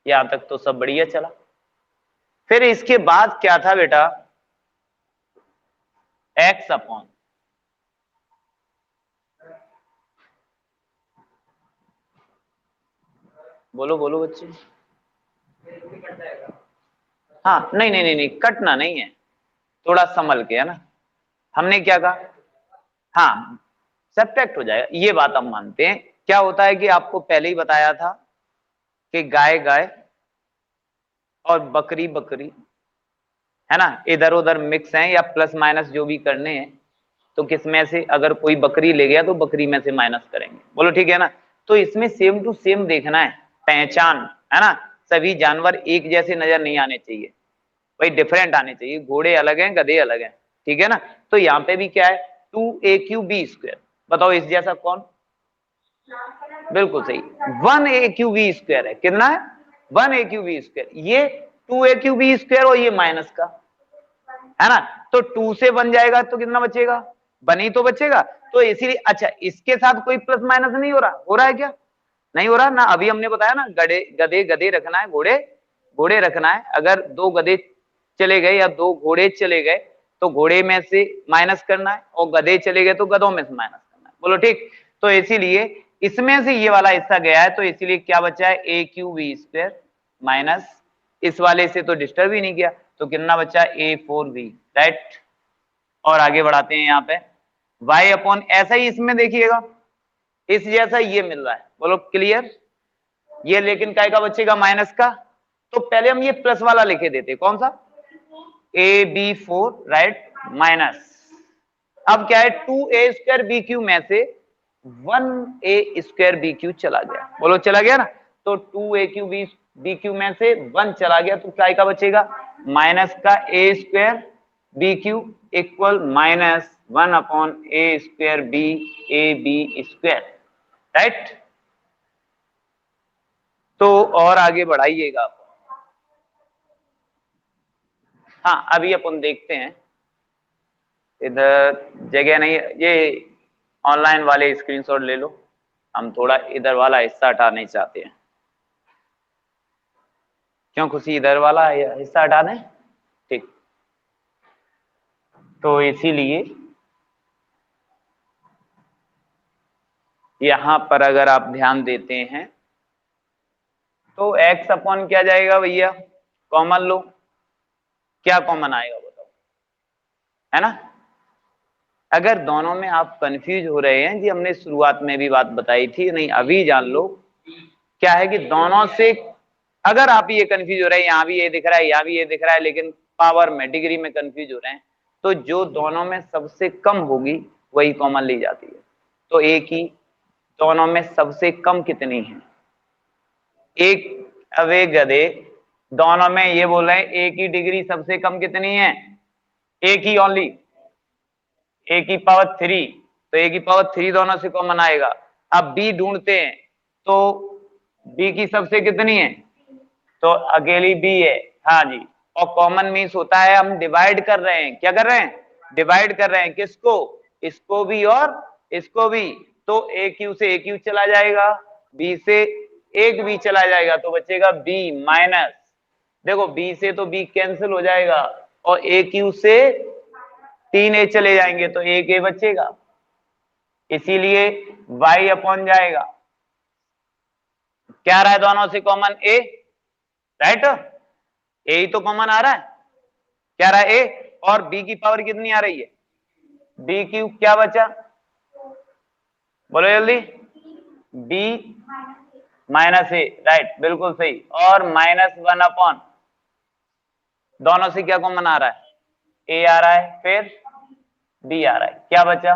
यहां तक तो सब बढ़िया चला। फिर इसके बाद क्या था बेटा, x अपॉन, बोलो बोलो बच्चे, हाँ नहीं नहीं नहीं नहीं, कटना नहीं है, थोड़ा संभल के, है ना, हमने क्या कहा, हाँ सब्ट्रैक्ट हो जाएगा, ये बात हम मानते हैं। क्या होता है कि आपको पहले ही बताया था कि गाय गाय और बकरी बकरी, है ना, इधर उधर मिक्स हैं या प्लस माइनस जो भी करने हैं, तो किसमें से अगर कोई बकरी ले गया तो बकरी में से माइनस करेंगे, बोलो ठीक है ना। तो इसमें सेम टू सेम देखना है, पहचान, है ना, सभी जानवर एक जैसे नजर नहीं आने चाहिए, भाई डिफरेंट आने चाहिए, घोड़े अलग हैं गधे अलग हैं, ठीक है ना। तो यहाँ पे भी क्या है 2a³b², बताओ इस जैसा कौन, बिल्कुल सही 1a³b² है, कितना है 1a³b², ये 2a³b² और ये माइनस का, है ना, तो 2 से बन जाएगा तो कितना बचेगा, बन ही तो बचेगा, तो इसीलिए अच्छा इसके साथ कोई प्लस माइनस नहीं हो रहा है क्या, नहीं हो रहा ना, अभी हमने बताया ना गधे गधे गधे रखना है, घोड़े घोड़े रखना है, अगर 2 गधे चले गए या 2 घोड़े चले गए तो घोड़े में से माइनस करना है, और गधे चले गए तो गधों में से माइनस करना है, बोलो ठीक। तो इसीलिए इसमें से ये वाला हिस्सा गया है, तो इसीलिए क्या बचा है a³b² माइनस, इस वाले से तो डिस्टर्ब ही नहीं किया, तो कितना बचा a4b, राइट। और आगे बढ़ाते हैं यहाँ पे y अपॉन, ऐसा ही इसमें देखिएगा इस जैसा ये मिल रहा है, बोलो क्लियर, ये लेकिन काय का बचेगा माइनस का, तो पहले हम ये प्लस वाला लिखे देते, कौन सा ab4, राइट, माइनस, अब क्या है 2a²b³ में से 1a²b³ चला गया, बोलो चला गया ना, तो 2a³b³ में से 1 चला गया, तो क्या का बचेगा माइनस का a²b³ equal -1 upon a²b ab², right. तो और आगे बढ़ाइएगा, हाँ अभी अपन देखते हैं, इधर जगह नहीं, ये ऑनलाइन वाले स्क्रीनशॉट ले लो, हम थोड़ा इधर वाला हिस्सा हटाना चाहते हैं, क्यों खुशी, इधर वाला हिस्सा हटा दें, ठीक, तो इसीलिए यहां पर अगर आप ध्यान देते हैं तो x अपॉन क्या जाएगा भैया, कॉमन लो, क्या कॉमन आएगा बताओ, है ना। अगर दोनों में आप कंफ्यूज हो रहे हैं, जी हमने शुरुआत में भी बात बताई थी, नहीं अभी जान लो, क्या है कि दोनों से अगर आप ये कंफ्यूज हो रहे हैं, यहाँ भी ये दिख रहा है यहाँ भी ये दिख रहा है, लेकिन पावर में डिग्री में कंफ्यूज हो रहे हैं, तो जो दोनों में सबसे कम होगी वही कॉमन ली जाती है। तो एक ही दोनों में सबसे कम कितनी है, एक, अवे गधे दोनों में ये बोल रहे हैं एक ही डिग्री सबसे कम कितनी है, एक ही ओनली, a⁻3, तो a⁻3 दोनों से कॉमन आएगा। अब b ढूंढते हैं, तो b की सबसे कितनी है, तो अकेली b है, हाँ जी, और कॉमन मीन्स होता है हम डिवाइड कर रहे हैं, क्या कर रहे हैं, डिवाइड कर रहे हैं, किसको, इसको भी और इसको भी, तो ए क्यू से ए क्यू चला जाएगा, बी से एक बी चला जाएगा, तो बचेगा बी माइनस, देखो बी से तो बी कैंसिल हो जाएगा, और ए क्यू से 3 ए चले जाएंगे तो एक ए बचेगा, इसीलिए y अपॉन जाएगा, क्या आ रहा है दोनों से कॉमन ए, राइट, ए ही तो कॉमन आ रहा है, क्या आ रहा है ए, और b की पावर कितनी आ रही है, b क्यूब, क्या बचा, बोलो जल्दी, b माइनस ए, राइट, बिल्कुल सही, और -1 अपॉन, दोनों से क्या कॉमन आ रहा है, ए आ रहा है, फिर b आ रहा है, क्या बचा,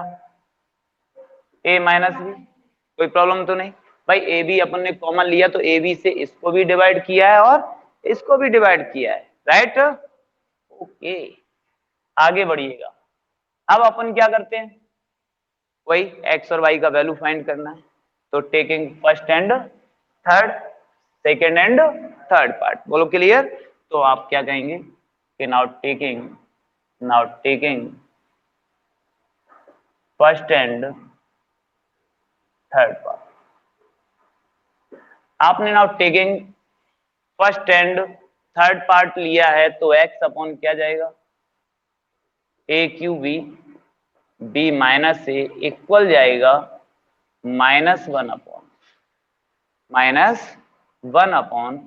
a माइनस बी, कोई प्रॉब्लम तो नहीं भाई, ए बी अपन ने कॉमन लिया तो ए बी से इसको भी डिवाइड किया है और इसको भी डिवाइड किया है, राइट, ओके, आगे बढ़िएगा। अब अपन क्या करते हैं, वही एक्स और वाई का वैल्यू फाइंड करना है, तो taking first and third, second and third part, बोलो क्लियर, तो आप क्या कहेंगे कि now taking first and third part, आपने now taking first and third part लिया है, तो एक्स अपॉन क्या जाएगा, A Q B, B minus A equal जाएगा -1 अपॉन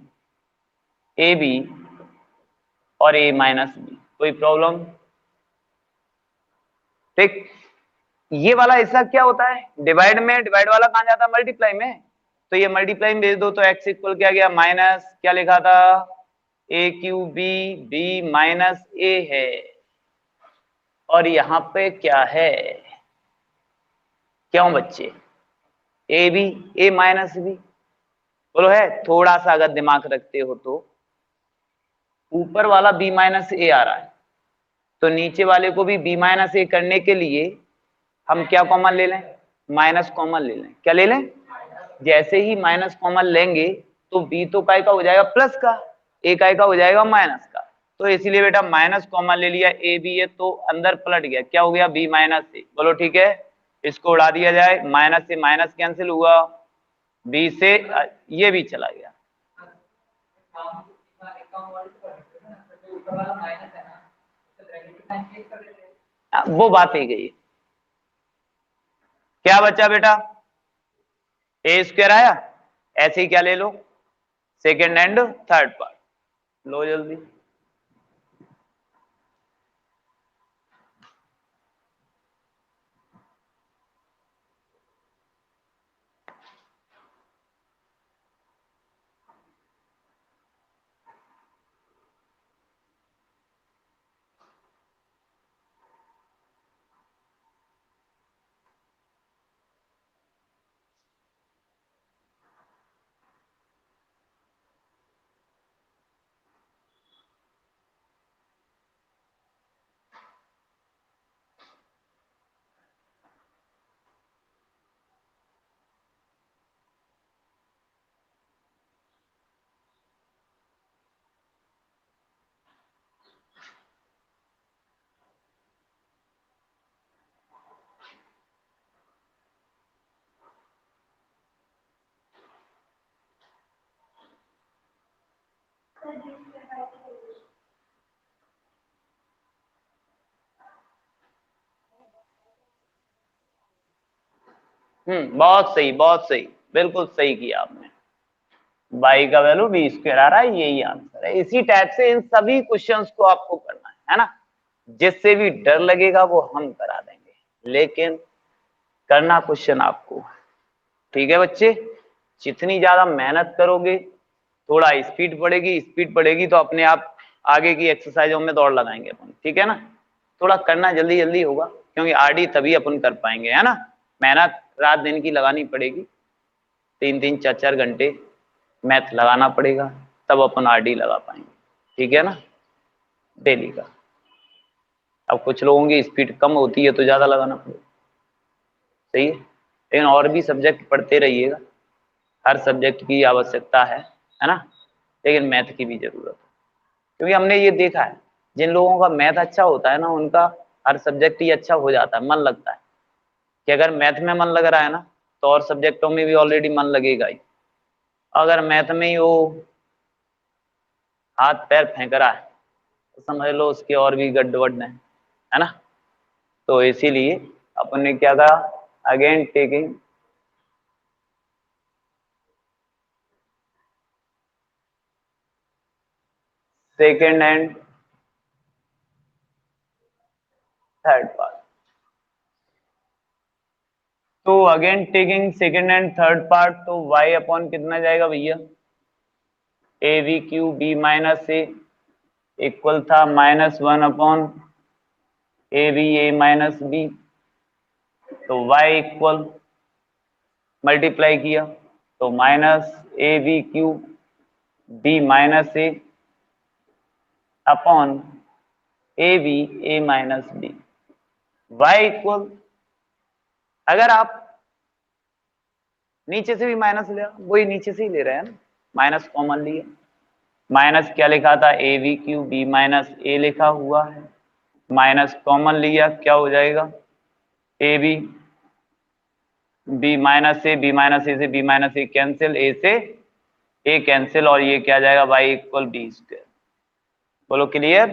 ए बी और ए माइनस बी, कोई प्रॉब्लम, ठीक, ये वाला हिस्सा क्या होता है, डिवाइड में, डिवाइड वाला कहां जाता है, मल्टीप्लाई में, तो ये मल्टीप्लाई में भेज दो, तो एक्स इक्वल क्या गया, माइनस क्या लिखा था, a Q B, B minus a है, और यहां पे क्या है, क्यों बच्चे, a B, A minus b, बोलो है, थोड़ा सा अगर दिमाग रखते हो तो ऊपर वाला बी माइनस ए आ रहा है, तो नीचे वाले को भी बी माइनस ए करने के लिए हम क्या कॉमन ले लें, माइनस कॉमन ले लें, क्या ले लें, जैसे ही माइनस कॉमन लेंगे तो बी तो काय का हो जाएगा प्लस का, ए काय का हो जाएगा माइनस का, तो इसीलिए बेटा माइनस कॉमन ले लिया, ए बी है तो अंदर पलट गया, क्या हो गया, बी माइनस ए, बोलो ठीक है, इसको उड़ा दिया जाए, माइनस से माइनस कैंसिल हुआ, बी से ये भी चला गया, वो बात ही गई, क्या बचा बेटा, ए स्क्वायर आया, ऐसे ही क्या ले लो, सेकेंड एंड थर्ड पार्ट, लो जल्दी, बहुत सही, बहुत सही, बिल्कुल सही किया आपने, बाई का वैल्यू बी स्क्वायर आ रहा है, यही आंसर है, इसी टाइप से इन सभी क्वेश्चंस को आपको करना है ना, जिससे भी डर लगेगा वो हम करा देंगे, लेकिन करना क्वेश्चन आपको, ठीक है बच्चे, जितनी ज्यादा मेहनत करोगे थोड़ा स्पीड बढ़ेगी तो अपने आप आगे की एक्सरसाइजों में दौड़ लगाएंगे अपन, ठीक है ना, थोड़ा करना जल्दी जल्दी होगा, क्योंकि आरडी तभी अपन कर पाएंगे, है ना, मेहनत रात दिन की लगानी पड़ेगी, 3-3 4-4 घंटे मैथ लगाना पड़ेगा, तब अपन आरडी लगा पाएंगे, ठीक है ना, डेली का, अब कुछ लोगों की स्पीड कम होती है तो ज्यादा लगाना पड़ेगा, सही है, लेकिन और भी सब्जेक्ट पढ़ते रहिएगा, हर सब्जेक्ट की आवश्यकता है ना, लेकिन मैथ की भी जरूरत है, क्योंकि हमने ये देखा है जिन लोगों का मैथ अच्छा होता है ना, उनका हर सब्जेक्ट ही अच्छा हो जाता है, मन लगता है, कि अगर मैथ में मन लग रहा है ना तो और सब्जेक्टों में भी ऑलरेडी मन लगेगा ही। अगर मैथ में ही वो हाथ पैर फेंक रहा है तो समझ लो उसके और भी गड्ढवड है ना। तो इसीलिए अपन ने क्या कहा, again taking second and third part. तो again taking second and third part, तो y अपॉन कितना जाएगा भैया, A V Q B minus A equal था -1 upon A B A minus B. तो y इक्वल मल्टीप्लाई किया तो -a(v(q) b minus A upon A B A minus B. y equal, अगर आप नीचे से भी माइनस ले, वही नीचे से ही ले रहे हैं ना, माइनस कॉमन लिए, माइनस क्या लिखा था, A V Q B minus A लिखा हुआ है, माइनस कॉमन लिया क्या हो जाएगा, ए B B minus A, B minus A से B minus A cancel, A से ए कैंसिल, और ये क्या जाएगा y इक्वल बी स्क्वायर। बोलो क्लियर।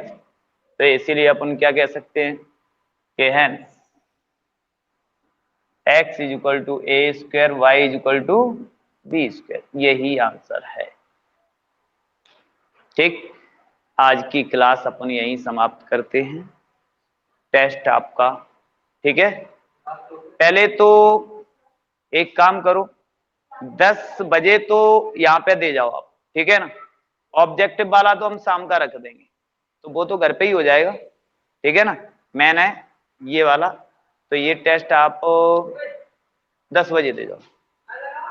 तो इसीलिए अपन क्या कह सकते हैं कि hence x is equal to A square Y is equal to B square, यही आंसर है। ठीक, आज की क्लास अपन यहीं समाप्त करते हैं। टेस्ट आपका, ठीक है। पहले तो एक काम करो, 10 बजे तो यहाँ पे दे जाओ आप, ठीक है ना। ऑब्जेक्टिव वाला तो हम शाम का रख देंगे, तो वो तो घर पे ही हो जाएगा, ठीक है ना। मैन है ये वाला, तो ये टेस्ट आप 10 बजे दे जाओ,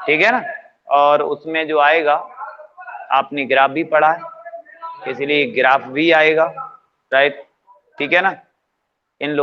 ठीक है ना। और उसमें जो आएगा, आपने ग्राफ भी पढ़ा है इसलिए ग्राफ भी आएगा, राइट, ठीक है ना। इन लोग